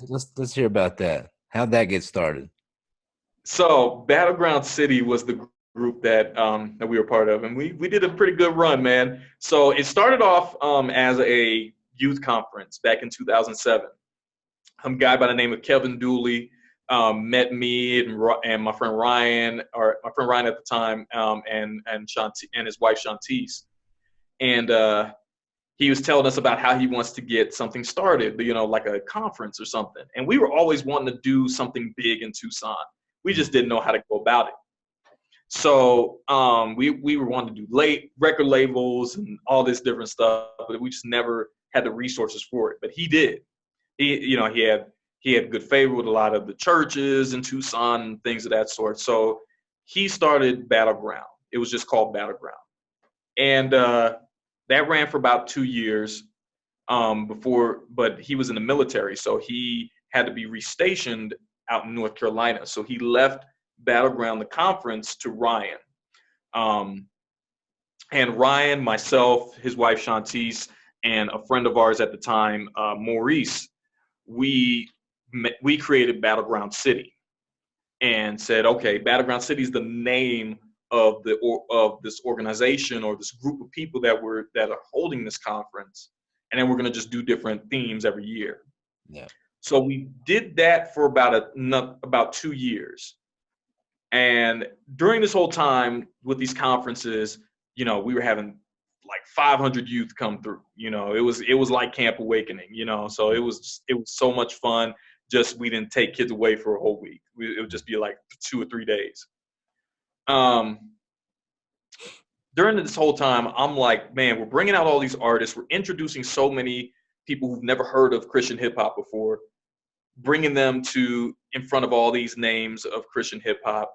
Let's hear about that. How'd that get started? So Battleground City was the group that we were part of, and we did a pretty good run, man. So it started off as a youth conference back in 2007. A guy by the name of Kevin Dooley met me and my friend Ryan, at the time, and his wife Shantice, and he was telling us about how he wants to get something started, you know, like a conference or something. And we were always wanting to do something big in Tucson. We just didn't know how to go about it. So we were wanting to do record labels and all this different stuff, but we just never had the resources for it. But he did. He had good favor with a lot of the churches in Tucson and things of that sort. So he started Battleground. It was just called Battleground, and that ran for about 2 years but he was in the military, so he had to be restationed out in North Carolina. So he left Battleground, the conference, to Ryan. And Ryan, myself, his wife Shantice, and a friend of ours at the time, Maurice, we created Battleground City and said, okay, Battleground City is the name of this organization or this group of people that are holding this conference, and then we're going to just do different themes every year. Yeah. So we did that for about 2 years, and during this whole time with these conferences, we were having like 500 youth come through. It was like Camp Awakening. So it was so much fun. Just we didn't take kids away for a whole week. It would just be like 2 or 3 days. During this whole time, I'm like, man, we're bringing out all these artists. We're introducing so many people who've never heard of Christian hip hop before, bringing them in front of all these names of Christian hip hop.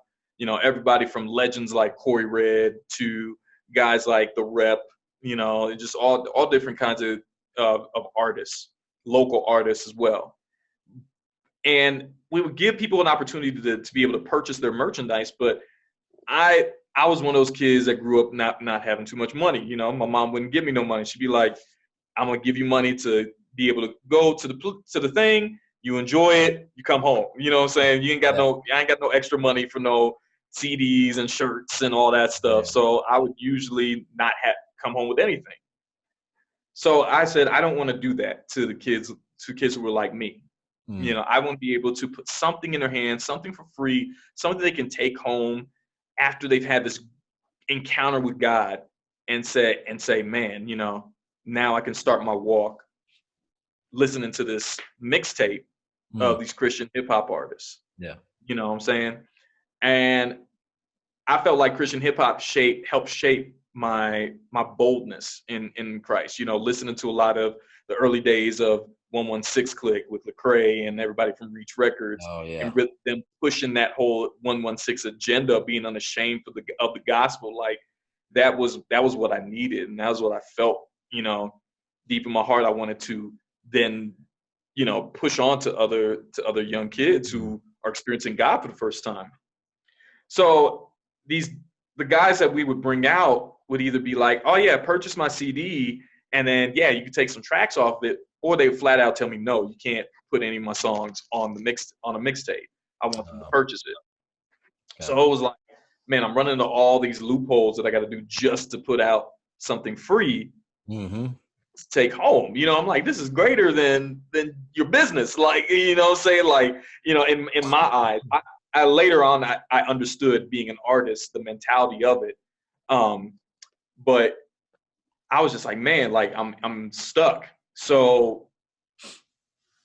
Everybody from legends like Corey Red to guys like The Rep, just all different kinds of artists, local artists as well. And we would give people an opportunity to be able to purchase their merchandise, but I was one of those kids that grew up not having too much money. My mom wouldn't give me no money. She'd be like, I'm going to give you money to be able to go to the thing. You enjoy it. You come home. You know what I'm saying? I ain't got no extra money for no CDs and shirts and all that stuff. Yeah. So I would usually not come home with anything. So I said, I don't want to do that to kids who were like me. I want to be able to put something in their hands, something for free, something they can take home after they've had this encounter with God and say, man, now I can start my walk listening to this mixtape of these Christian hip hop artists. Yeah. You know what I'm saying? And I felt like Christian hip hop helped shape my boldness in Christ, listening to a lot of the early days of 116 Click with Lecrae and everybody from Reach Records. Oh, yeah. And really them pushing that whole 116 agenda, being unashamed of the gospel. Like that was what I needed. And that was what I felt, deep in my heart. I wanted to then, push on to other young kids who are experiencing God for the first time. So the guys that we would bring out would either be like, oh yeah, purchase my CD. And then, yeah, you can take some tracks off it. Or they flat out tell me, no, you can't put any of my songs on a mixtape. I want them to purchase it. Okay. So it was like, man, I'm running into all these loopholes that I got to do just to put out something free to take home. I'm like, this is greater than your business. Like, say like, in my eyes, I later on, I understood being an artist, the mentality of it. But I was just like, man, like I'm stuck. So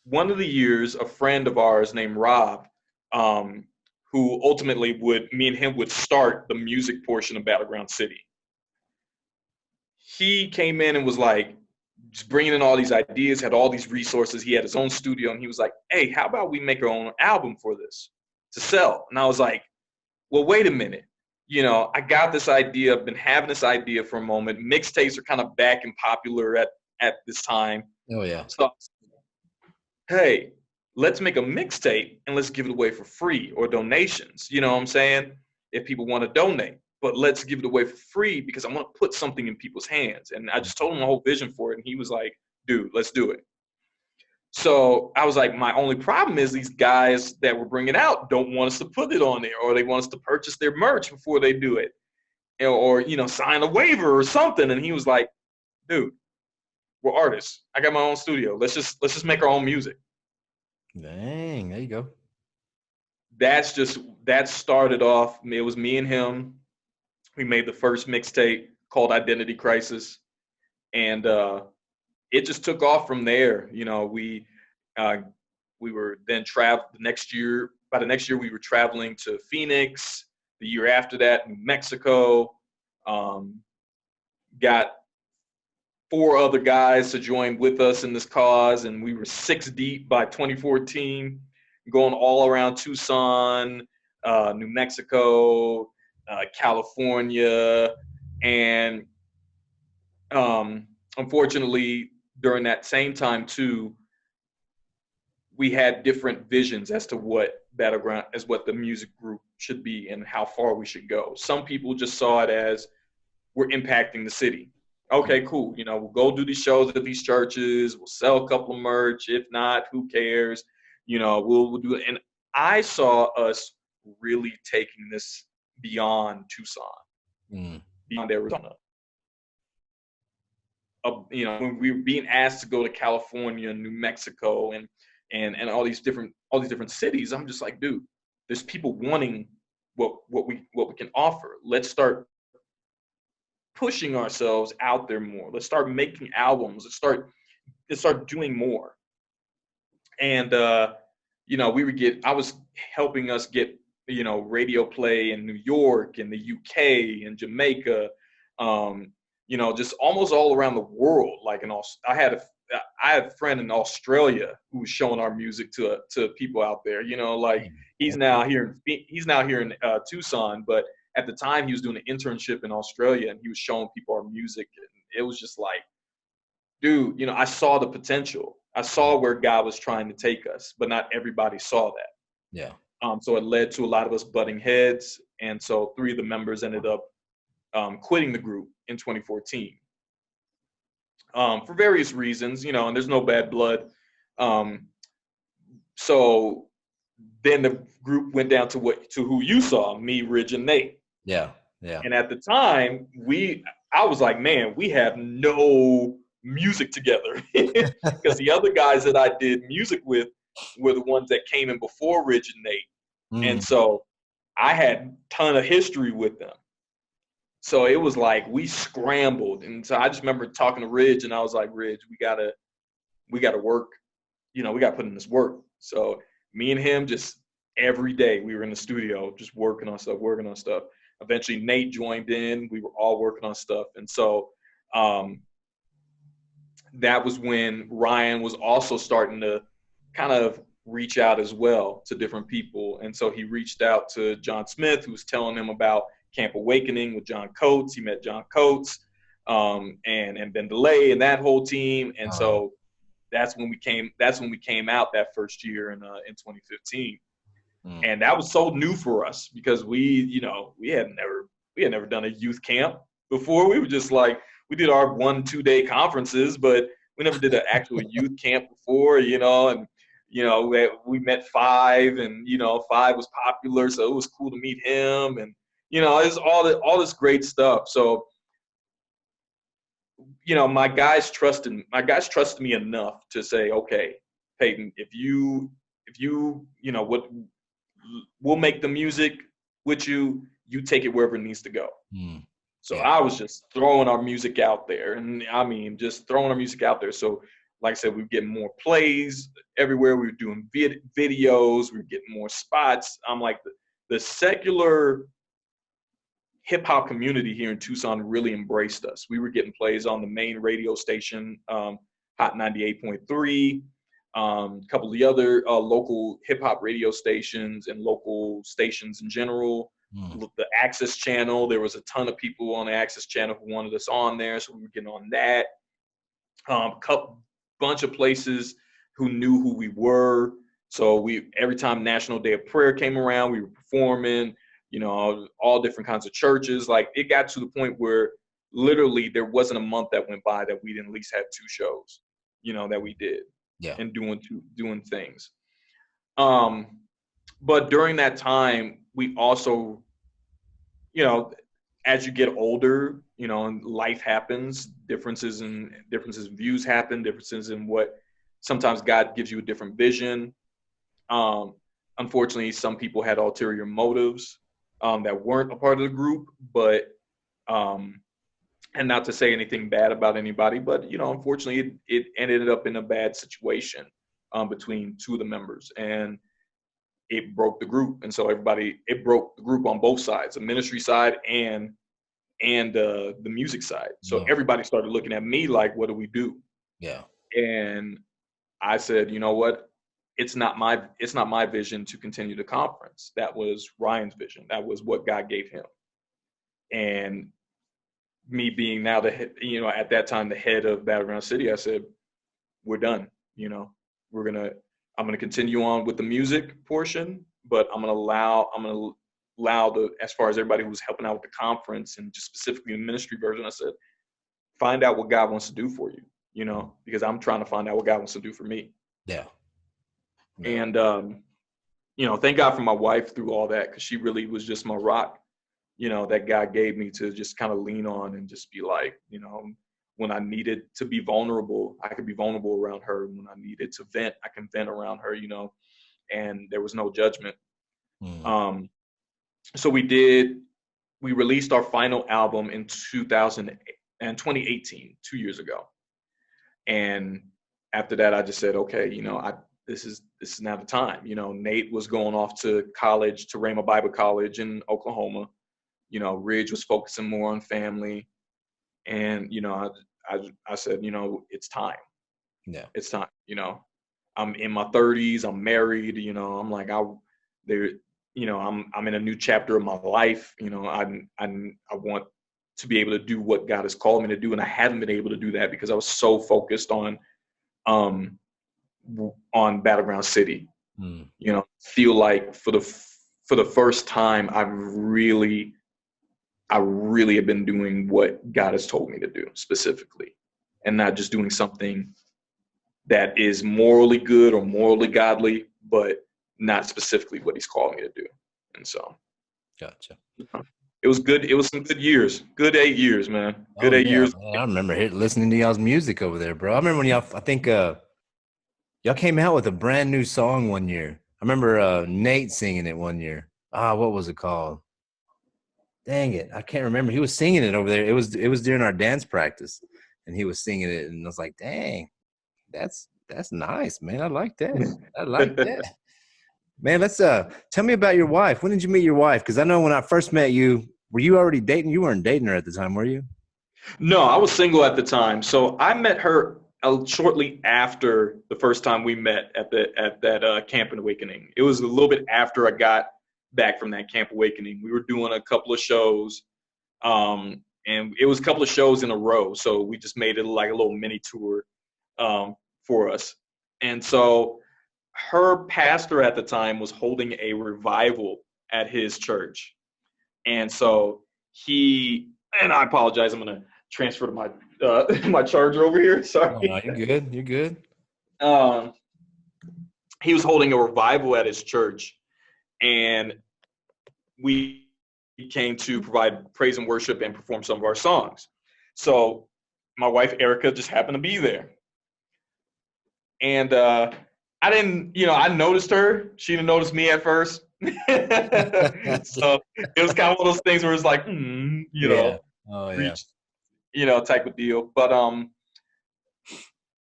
one of the years, a friend of ours named Rob, who ultimately me and him would start the music portion of Battleground City. He came in and was like, just bringing in all these ideas, had all these resources. He had his own studio, and he was like, hey, how about we make our own album for this to sell? And I was like, well, wait a minute. I got this idea. I've been having this idea for a moment. Mixtapes are kind of back and popular at this time. Oh, yeah. So, hey, let's make a mixtape and let's give it away for free or donations. You know what I'm saying? If people want to donate. But let's give it away for free because I want to put something in people's hands. And I just told him my whole vision for it. And he was like, dude, let's do it. So I was like, my only problem is these guys that we're bringing out don't want us to put it on there, or they want us to purchase their merch before they do it, or sign a waiver or something. And he was like, dude, we're artists. I got my own studio. Let's just make our own music. Dang, there you go. That started off. It was me and him. We made the first mixtape called Identity Crisis, and it just took off from there. We were then by the next year we were traveling to Phoenix, The year after that, New Mexico. Got 4 other guys to join with us in this cause, and we were 6 deep by 2014, going all around Tucson, New Mexico, California, and unfortunately, during that same time too, we had different visions as to what the music group should be and how far we should go. Some people just saw it as we're impacting the city. Okay, cool. We'll go do these shows at these churches. We'll sell a couple of merch. If not, who cares? We'll do it. And I saw us really taking this beyond Tucson, beyond Arizona. When we were being asked to go to California, New Mexico, and all these different cities, I'm just like, dude, there's people wanting what we can offer. Let's start pushing ourselves out there more. Let's start making albums. Let's start doing more. And I was helping us get radio play in New York, in the UK, in Jamaica, just almost all around the world. Like I had a friend in Australia who was showing our music to people out there. He's now here in Tucson, but at the time he was doing an internship in Australia, and he was showing people our music, and it was just like, dude, I saw the potential. I saw where God was trying to take us, but not everybody saw that. Yeah. So it led to a lot of us butting heads, and so 3 of the members ended up quitting the group in 2014 for various reasons, and there's no bad blood. So then the group went down to who you saw, me, Ridge, and Nate. Yeah, yeah. And at the time, I was like, man, we have no music together, because the other guys that I did music with were the ones that came in before Ridge and Nate. And so I had a ton of history with them. So it was like we scrambled. And so I just remember talking to Ridge, and I was like, Ridge, we gotta work. We gotta put in this work. So me and him, just every day we were in the studio just working on stuff. Eventually Nate joined in. We were all working on stuff. And so that was when Ryan was also starting to kind of reach out as well to different people. And so he reached out to John Smith, who was telling him about Camp Awakening with John Coates. He met John Coates and Ben DeLay and that whole team. And so that's when we came out that first year in 2015. And that was so new for us, because we had never done a youth camp before. We were just like, we did our 1-2 day conferences, but we never did an actual youth camp before, and we met Five, and Five was popular, so it was cool to meet him, and it's all this great stuff. So my guys trusted me enough to say, okay, Payton, if you we'll make the music with you. You take it wherever it needs to go. So I was just throwing our music out there, and I mean, just throwing our music out there. So like I said, we were getting more plays everywhere. We were doing videos. We were getting more spots. I'm like, the secular hip hop community here in Tucson really embraced us. We were getting plays on the main radio station, Hot 98.3. A couple of the other local hip hop radio stations and local stations in general. The Access channel, there was a ton of people on the Access channel who wanted us on there, so we were getting on that. Bunch of places who knew who we were. So every time National Day of Prayer came around, we were performing. All different kinds of churches. Like, it got to the point where literally there wasn't a month that went by that we didn't at least have 2 shows, that we did. Yeah. And doing things. But during that time, we also, as you get older, and life happens, differences in views happen, differences in what sometimes God gives you a different vision. Unfortunately, some people had ulterior motives that weren't a part of the group, but and not to say anything bad about anybody, but unfortunately, it ended up in a bad situation between 2 of the members. And it broke the group. And so it broke the group on both sides, the ministry side and the music side. So everybody started looking at me like, what do we do? Yeah. And I said, you know what? It's not my vision to continue the conference. That was Ryan's vision. That was what God gave him. And me being now the head, at that time, the head of Battleground City, I said, we're done. I'm gonna continue on with the music portion, but I'm gonna allow as far as everybody who was helping out with the conference and just specifically the ministry version, I said, find out what God wants to do for you, because I'm trying to find out what God wants to do for me. Yeah. And thank God for my wife through all that, because she really was just my rock, that God gave me to just kind of lean on and just be like, when I needed to be vulnerable, I could be vulnerable around her. When I needed to vent, I can vent around her, and there was no judgment. So we released our final album in 2018, 2 years ago. And after that, I just said, okay, this is now the time. Nate was going off to college, to Rhema Bible College in Oklahoma. Ridge was focusing more on family. And, I said, it's time. Yeah. It's time. I'm in my 30s. I'm married. I'm like, I'm in a new chapter of my life. I want to be able to do what God has called me to do. And I haven't been able to do that because I was so focused on Battleground City. Feel like for the first time, I really have been doing what God has told me to do specifically, and not just doing something that is morally good or morally godly, but not specifically what he's called me to do. And so, gotcha. It was good. It was some good years. Good 8 years, man. Good 8 years. Man, I remember listening to y'all's music over there, bro. I remember when I think y'all came out with a brand new song one year. I remember Nate singing it one year. What was it called? Dang it, I can't remember. He was singing it over there. It was during our dance practice, and he was singing it, and I was like, dang, that's nice, man. I like that. I like that. Man, let's tell me about your wife. When did you meet your wife? Because I know when I first met you, were you already dating? You weren't dating her at the time, were you? No, I was single at the time. So I met her shortly after the first time we met at that Camp Awakening. It was a little bit after I got back from that Camp Awakening. We were doing a couple of shows, and it was a couple of shows in a row. So we just made it like a little mini tour for us. And so her pastor at the time was holding a revival at his church. And so and I apologize, I'm going to transfer to my my charger over here. Sorry. Oh, you're good. You're good. He was holding a revival at his church, and we came to provide praise and worship and perform some of our songs. So my wife, Erica, just happened to be there. And I noticed her. She didn't notice me at first. So it was kind of one of those things where it's like, type of deal. But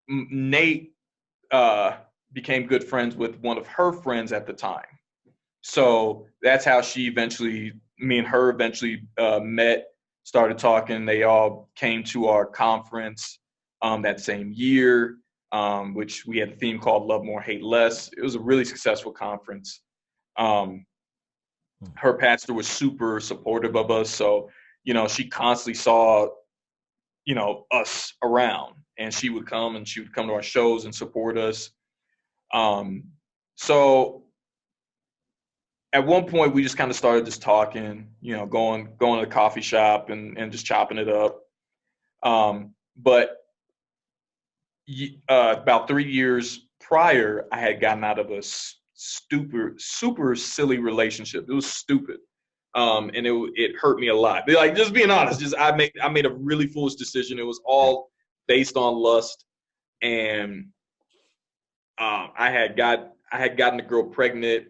Nate became good friends with one of her friends at the time. So that's how me and her eventually met, started talking. They all came to our conference that same year, which we had a theme called Love More, Hate Less. It was a really successful conference. Her pastor was super supportive of us. So, she constantly saw, us around, and she would come to our shows and support us. So at one point we just kind of started just talking, going to the coffee shop and just chopping it up. But about 3 years prior, I had gotten out of a super silly relationship. It was stupid. And it hurt me a lot. Like, just being honest, I made a really foolish decision. It was all based on lust. And I had gotten the girl pregnant.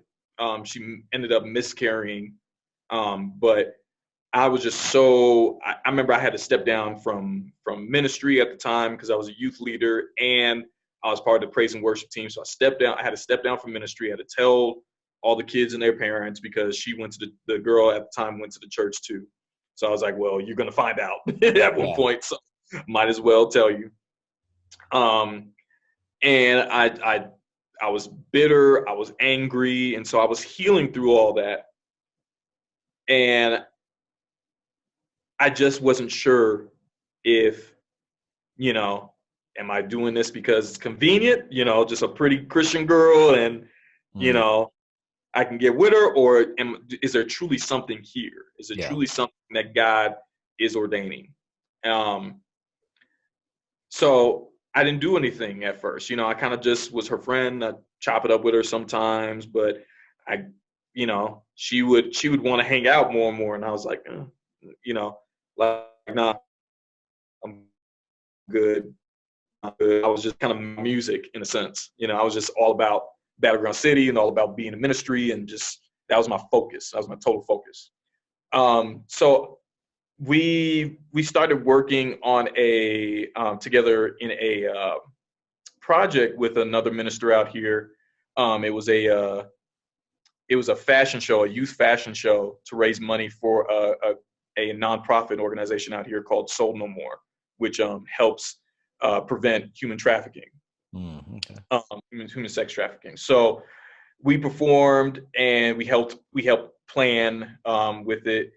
She ended up miscarrying. But I was just I remember I had to step down from ministry at the time because I was a youth leader and I was part of the praise and worship team. So I had to step down from ministry. I had to tell all the kids and their parents, because she went to the girl at the time went to the church too. So I was like, well, you're going to find out at one point. So might as well tell you. And I was bitter. I was angry. And so I was healing through all that. And I just wasn't sure if, am I doing this because it's convenient, just a pretty Christian girl and, I can get with her, or is there truly something here? Is it truly something that God is ordaining? So I didn't do anything at first. I kind of just was her friend. I'd chop it up with her sometimes, but she would want to hang out more and more. And I was like, nah, I'm good. I was just kind of music in a sense. I was just all about Battleground City and all about being in ministry, and just that was my focus. That was my total focus. So we started working on together in a project with another minister out here. It was a fashion show, a youth fashion show, to raise money for a nonprofit organization out here called Soul No More, which helps prevent human trafficking. Human sex trafficking. So we performed and we helped plan with it.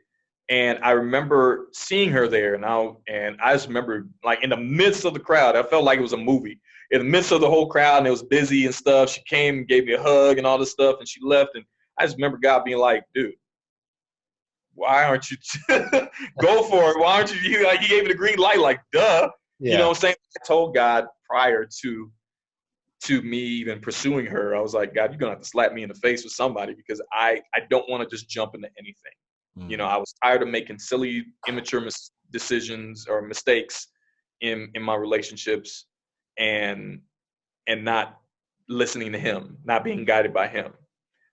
And I remember seeing her there, and I just remember, like, in the midst of the crowd, I felt like it was a movie. In the midst of the whole crowd, and it was busy and stuff, she came and gave me a hug and all this stuff, and she left. And I just remember God being like, dude, why aren't you go for it? Why aren't you, he gave me the green light, like, duh. Yeah. You know what I'm saying? I told God prior to me even pursuing her, I was like, God, you're going to have to slap me in the face with somebody, because I don't want to just jump into anything. I was tired of making silly, immature decisions or mistakes in my relationships, and not listening to him, not being guided by him.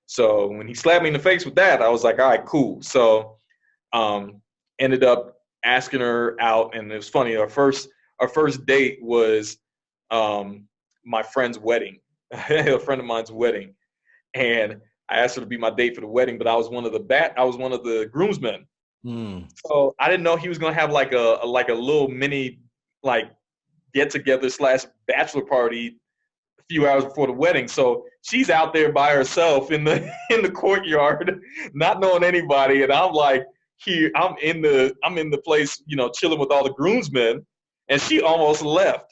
So when he slapped me in the face with that, I was like, all right, cool. So ended up asking her out, and it was funny. Our first date was my friend's wedding, a friend of mine's wedding, and I asked her to be my date for the wedding, but I was one of the groomsmen. So I didn't know he was gonna have like a little mini like get together / bachelor party a few hours before the wedding. So she's out there by herself in the courtyard, not knowing anybody, and I'm like, I'm in the place, chilling with all the groomsmen, and she almost left.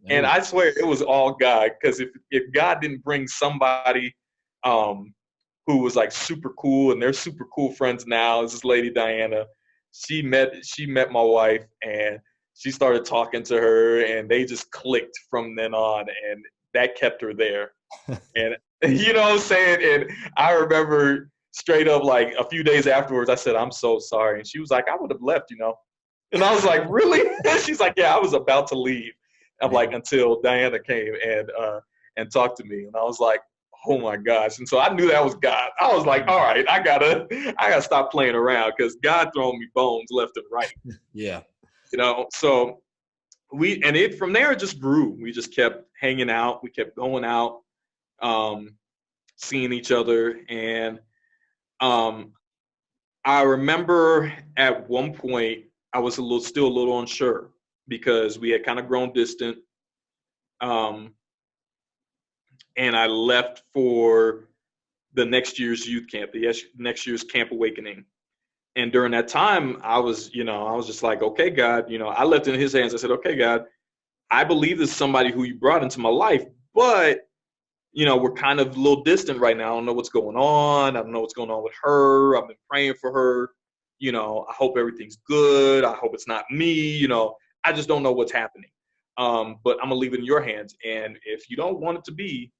And I swear it was all God, because if God didn't bring somebody who was like super cool, and they're super cool friends now, is this lady Diana. She met my wife, and she started talking to her, and they just clicked from then on, and that kept her there. And you know what I'm saying? And I remember straight up, like, a few days afterwards, I said, I'm so sorry. And she was like, I would have left, And I was like, really? She's like, yeah, I was about to leave. I'm like, until Diana came and talked to me. And I was like, oh my gosh. And so I knew that was God. I was like, all right, I gotta stop playing around, because God throwing me bones left and right. Yeah. So from there it just grew. We just kept hanging out. We kept going out, seeing each other. And I remember at one point I was still a little unsure, because we had kind of grown distant. And I left for the next year's youth camp, the next year's Camp Awakening. And during that time, I was just like, okay, God, I left it in his hands. I said, okay, God, I believe this is somebody who you brought into my life, but, we're kind of a little distant right now. I don't know what's going on. I don't know what's going on with her. I've been praying for her. I hope everything's good. I hope it's not me. I just don't know what's happening. But I'm gonna leave it in your hands. And if you don't want it to be,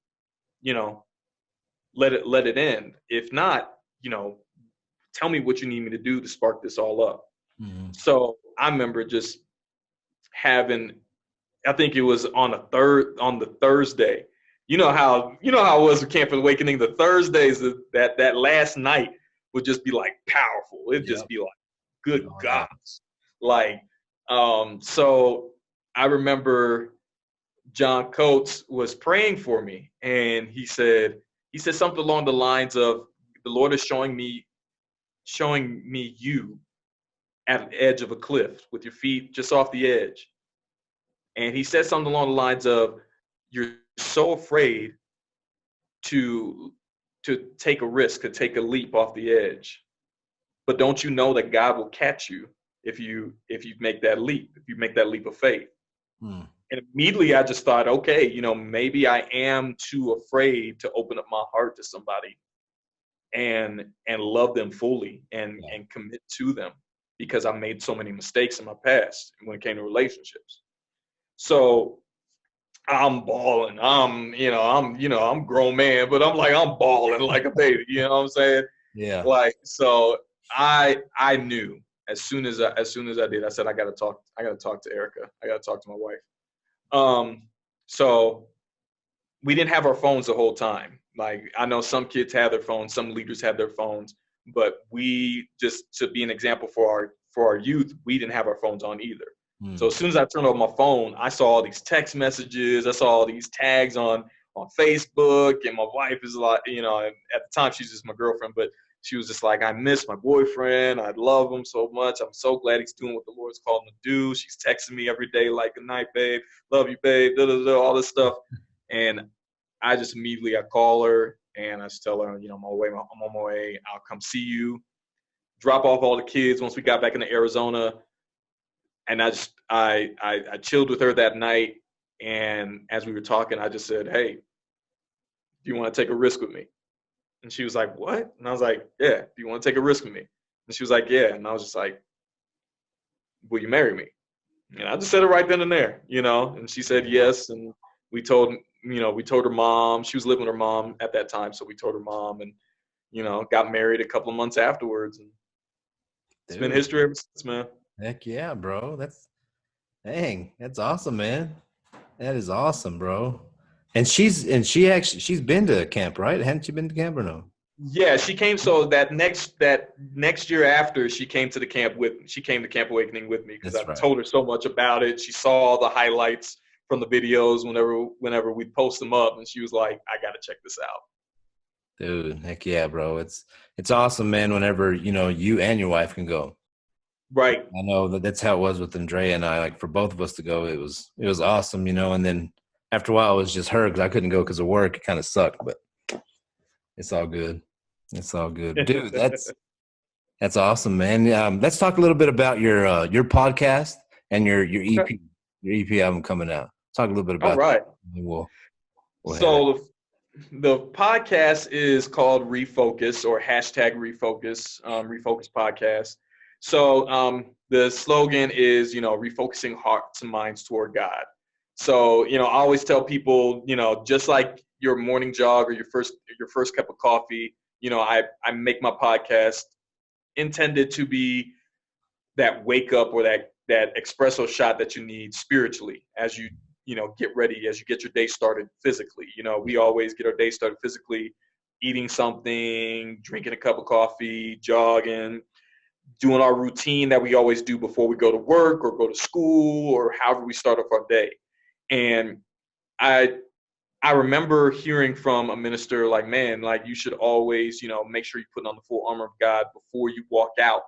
let it end. If not, tell me what you need me to do to spark this all up. Mm-hmm. So I remember just having, I think it was on the Thursday. You know how it was with Camp Awakening. The Thursdays, that last night would just be like powerful. It'd just be like, good God. Like, so I remember John Coates was praying for me, and he said something along the lines of, the Lord is showing me you at the edge of a cliff with your feet just off the edge. And he said something along the lines of, you're so afraid to take a risk, to take a leap off the edge. But don't you know that God will catch you if you make that leap, if you make that leap of faith? And immediately I just thought, okay, maybe I am too afraid to open up my heart to somebody and love them fully and commit to them, because I made so many mistakes in my past when it came to relationships. So I'm balling. I'm a grown man, but I'm balling like a baby. You know what I'm saying? Yeah. Like, so I knew as soon as I did, I said, I gotta talk to Erica. I gotta talk to my wife. So we didn't have our phones the whole time. Like, I know some kids have their phones, some leaders have their phones, but we, just to be an example for our youth, we didn't have our phones on either. So as soon as I turned on my phone, I saw all these text messages. I saw all these tags on Facebook, and my wife is like, at the time she's just my girlfriend, but she was just like, I miss my boyfriend. I love him so much. I'm so glad he's doing what the Lord's called him to do. She's texting me every day like, good night, babe. Love you, babe. All this stuff. And I just immediately, I call her and I just tell her, I'm on my way. I'll come see you. Drop off all the kids once we got back into Arizona. And I chilled with her that night. And as we were talking, I just said, hey, do you want to take a risk with me? And she was like, what? And I was like, yeah, do you want to take a risk with me? And she was like, yeah. And I was just like, will you marry me? And I just said it right then and there, and she said yes. And we told her mom. She was living with her mom at that time. So we told her mom and, got married a couple of months afterwards. And it's been history ever since, man. Heck yeah, bro. That's awesome, man. That is awesome, bro. And she's been to camp, right? Hadn't you been to camp or no? Yeah, she came. So that next year after, she came to Camp Awakening with me, because I told her so much about it. She saw all the highlights from the videos whenever we post them up, and she was like, I got to check this out. Dude, heck yeah, bro. It's awesome, man, whenever, you and your wife can go. Right. I know that's how it was with Andrea and I. Like, for both of us to go, it was awesome, and then after a while it was just her, because I couldn't go because of work. It kind of sucked, but it's all good. It's all good. Dude, that's awesome, man. Let's talk a little bit about your podcast and your EP, your EP album coming out. Talk a little bit about that. We'll so the podcast is called Refocus, or #Refocus, Refocus Podcast. So the slogan is, refocusing hearts and minds toward God. So, I always tell people, just like your morning jog or your first cup of coffee, I make my podcast intended to be that wake up or that espresso shot that you need spiritually as you get ready, as you get your day started physically. We always get our day started physically, eating something, drinking a cup of coffee, jogging, doing our routine that we always do before we go to work or go to school or however we start off our day. And I remember hearing from a minister like, man, like, you should always, make sure you put on the full armor of God before you walk out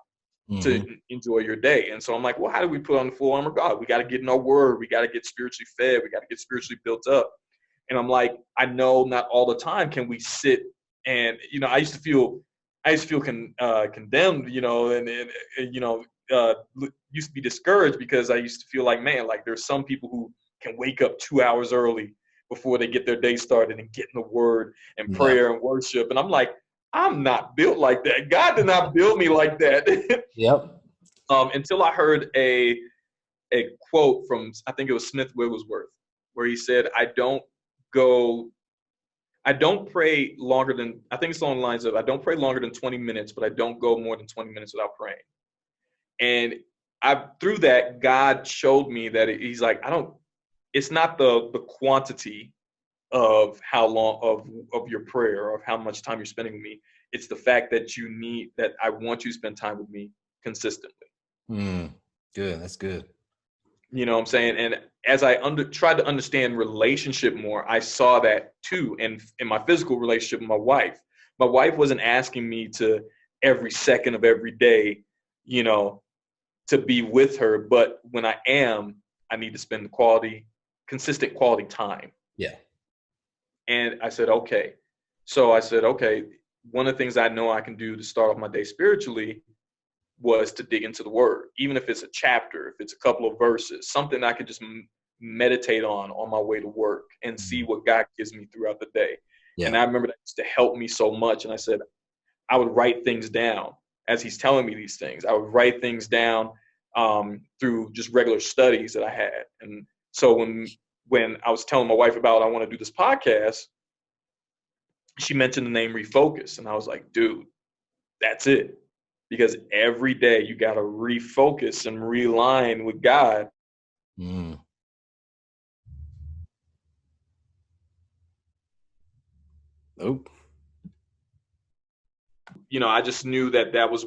to enjoy your day. And so I'm like, well, how do we put on the full armor of God? We got to get in our word. We got to get spiritually fed. We got to get spiritually built up. And I'm like, I know not all the time can we sit and, I used to feel condemned, used to be discouraged, because I used to feel like, man, like, there's some people who can wake up 2 hours early before they get their day started and get in the word and prayer and worship. And I'm like, I'm not built like that. God did not build me like that. Yep. Until I heard a quote from, I think it was Smith Wigglesworth, where he said, I don't pray longer than, I think it's along the lines of, I don't pray longer than 20 minutes, but I don't go more than 20 minutes without praying. And through that, God showed me that he's like, it's not the quantity of how long of your prayer or of how much time you're spending with me. It's the fact that I want you to spend time with me consistently. Good. That's good. You know what I'm saying? And as I tried to understand relationship more, I saw that too in my physical relationship with my wife. my wife wasn't asking me to every second of every day, you know, to be with her. But when I am, I need to spend consistent quality time. Yeah. And I said, okay. So I said, okay, one of the things I know I can do to start off my day spiritually was to dig into the word, even if it's a chapter, if it's a couple of verses, something I could just meditate on my way to work and see what God gives me throughout the day. Yeah. And I remember that used to help me so much. And I said, I would write things down as he's telling me these things. I would write things down through just regular studies that I had. And so when I was telling my wife about I want to do this podcast, she mentioned the name Refocus. And I was like, dude, that's it. Because every day you got to refocus and realign with God. Mm. Nope. You know, I just knew that was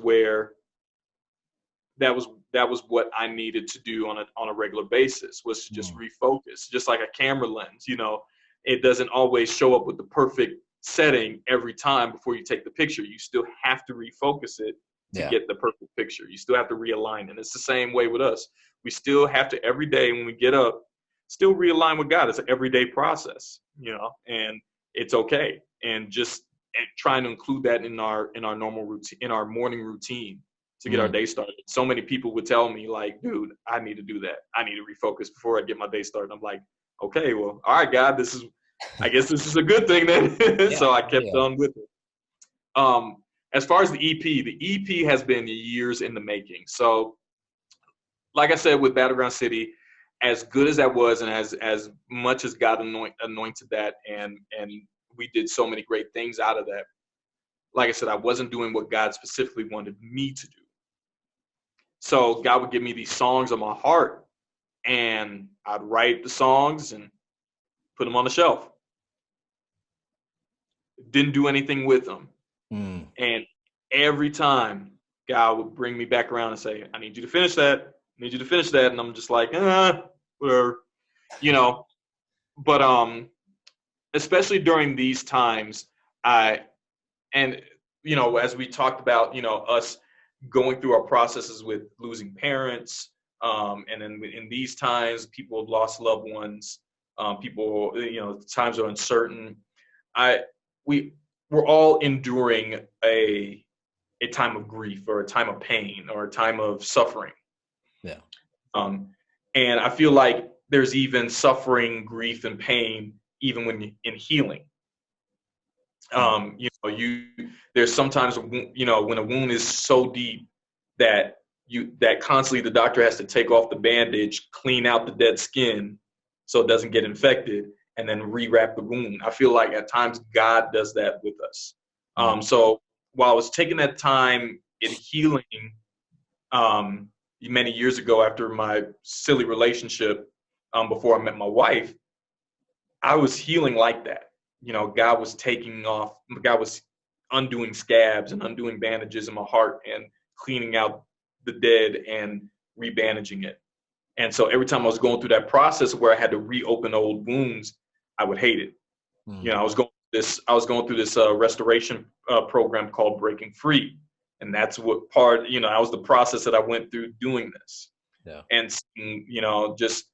what I needed to do on a regular basis, was to just refocus, just like a camera lens. You know, it doesn't always show up with the perfect setting every time before you take the picture. You still have to refocus it to get the perfect picture. You still have to realign it. It's the same way with us. We still have to, every day when we get up, still realign with God. It's an everyday process, you know, and it's okay. And just trying to include that in our normal routine, in our morning routine to get our day started. So many people would tell me like, dude, I need to do that. I need to refocus before I get my day started. I'm like, okay, well, all right, God, I guess this is a good thing then. So I kept on with it. As far as the EP has been years in the making. So like I said, with Battleground City, as good as that was, and as much as God anointed that, and we did so many great things out of that, like I said, I wasn't doing what God specifically wanted me to do. So God would give me these songs on my heart, and I'd write the songs and put them on the shelf. Didn't do anything with them. And every time God would bring me back around and say, I need you to finish that. I need you to finish that. And I'm just like, whatever, you know. But especially during these times, and, you know, as we talked about, you know, us going through our processes with losing parents, and then in these times, people have lost loved ones, people, you know, times are uncertain. We're all enduring a time of grief, or a time of pain, or a time of suffering. Yeah. And I feel like there's even suffering, grief, and pain even when in healing. You know, there's sometimes, you know, when a wound is so deep that constantly the doctor has to take off the bandage, clean out the dead skin so it doesn't get infected, and then rewrap the wound. I feel like at times God does that with us. So while I was taking that time in healing, many years ago after my silly relationship, before I met my wife, I was healing like that. You know, God was undoing scabs and undoing bandages in my heart and cleaning out the dead and rebandaging it. And so every time I was going through that process where I had to reopen old wounds, I would hate it. You know, I was going through this restoration program called Breaking Free. And that's what that was the process that I went through doing this. Yeah. And, you know, just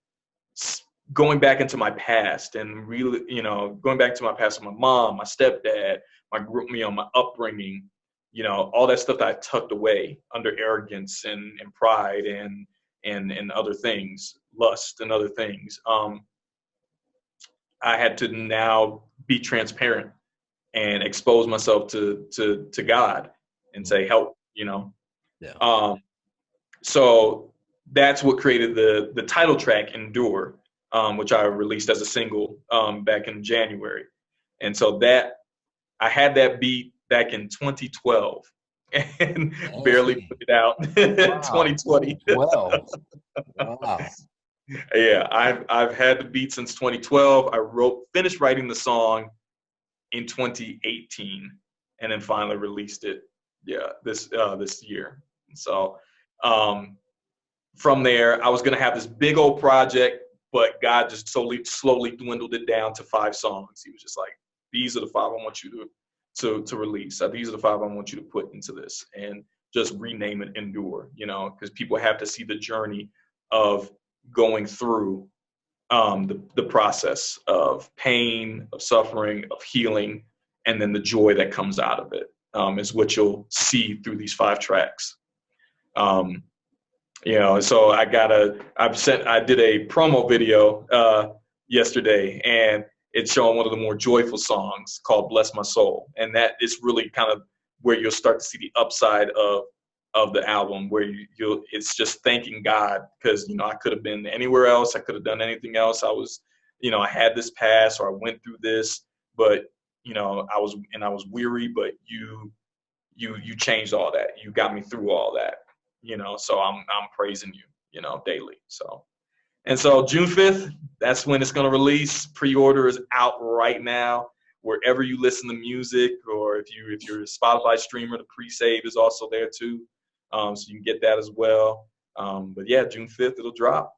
going back into my past and really, you know, going back to my past with my mom, my stepdad, my group, you know, my upbringing, you know, all that stuff that I tucked away under arrogance and pride and other things, lust and other things. I had to now be transparent and expose myself to God and say, help, you know. Yeah. So that's what created the title track, Endure, which I released as a single back in January. And so I had that beat back in 2012 and barely put it out in 2020. Wow. Yeah, I've had the beat since 2012. I finished writing the song in 2018 and then finally released it this year. So from there, I was going to have this big old project, but God just slowly dwindled it down to 5 songs. He was just like, these are the 5 I want you to release. These are the 5 I want you to put into this, and just rename it Endure, because people have to see the journey of going through the process of pain, of suffering, of healing, and then the joy that comes out of it is what you'll see through these 5 tracks. So I did a promo video yesterday, and it's showing one of the more joyful songs called Bless My Soul. And that is really kind of where you'll start to see the upside of the album, where it's just thanking God, because, I could have been anywhere else. I could have done anything else. I was, I had this past, or I went through this, but, I was weary, but you changed all that. You got me through all that, so I'm praising you, daily. So June 5th, that's when it's going to release. Pre-order is out right now, wherever you listen to music, or if you're a Spotify streamer, the pre-save is also there too. So you can get that as well. But yeah, June 5th, it'll drop.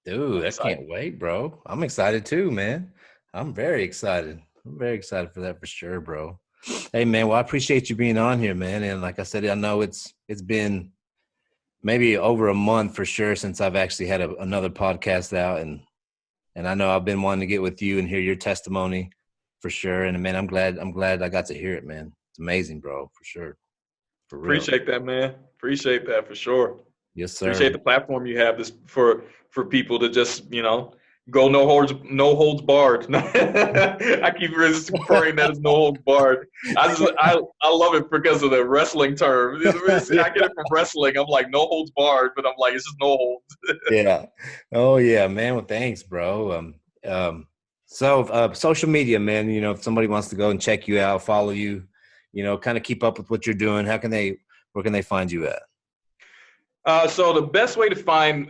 Dude, I can't wait, bro. I'm excited too, man. I'm very excited. I'm very excited for that for sure, bro. Hey, man, well, I appreciate you being on here, man. And like I said, I know it's been maybe over a month for sure since I've actually had another podcast out. And I know I've been wanting to get with you and hear your testimony for sure. And, man, I'm glad I got to hear it, man. It's amazing, bro, for sure. For real. Appreciate that, man. Appreciate that for sure. Yes, sir. Appreciate the platform you have for people to just, go no holds barred. I keep referring that as no holds barred. I love it because of the wrestling term. I get it from wrestling. I'm like, no holds barred, but I'm like, it's just no holds. Yeah. Oh yeah, man. Well, thanks, bro. So social media, man, if somebody wants to go and check you out, follow you, kind of keep up with what you're doing, where can they find you at? So the best way to find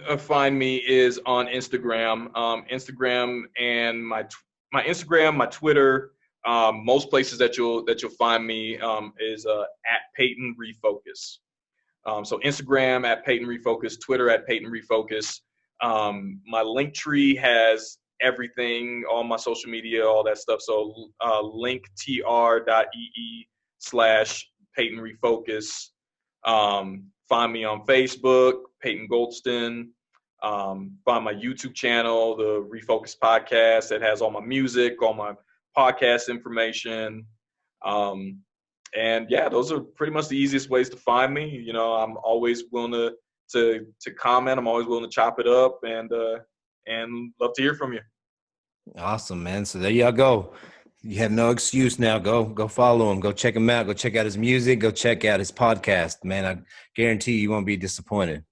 me is on Instagram. Instagram and my Instagram, my Twitter, most places that you'll find me is at Payton Refocus. So Instagram at Payton Refocus, Twitter at Payton Refocus. My link tree has everything, all my social media, all that stuff. So linktr.ee/Payton Refocus. Find me on Facebook, Payton Goldston. Find my YouTube channel, the Refocus Podcast, that has all my music, all my podcast information. And yeah, those are pretty much the easiest ways to find me. I'm always willing to comment. I'm always willing to chop it up, and love to hear from you. Awesome, man. So there y'all go. You have no excuse now. Go follow him. Go check him out. Go check out his music. Go check out his podcast. Man, I guarantee you won't be disappointed.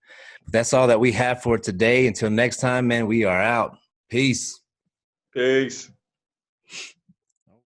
But that's all that we have for today. Until next time, man, we are out. Peace. Peace.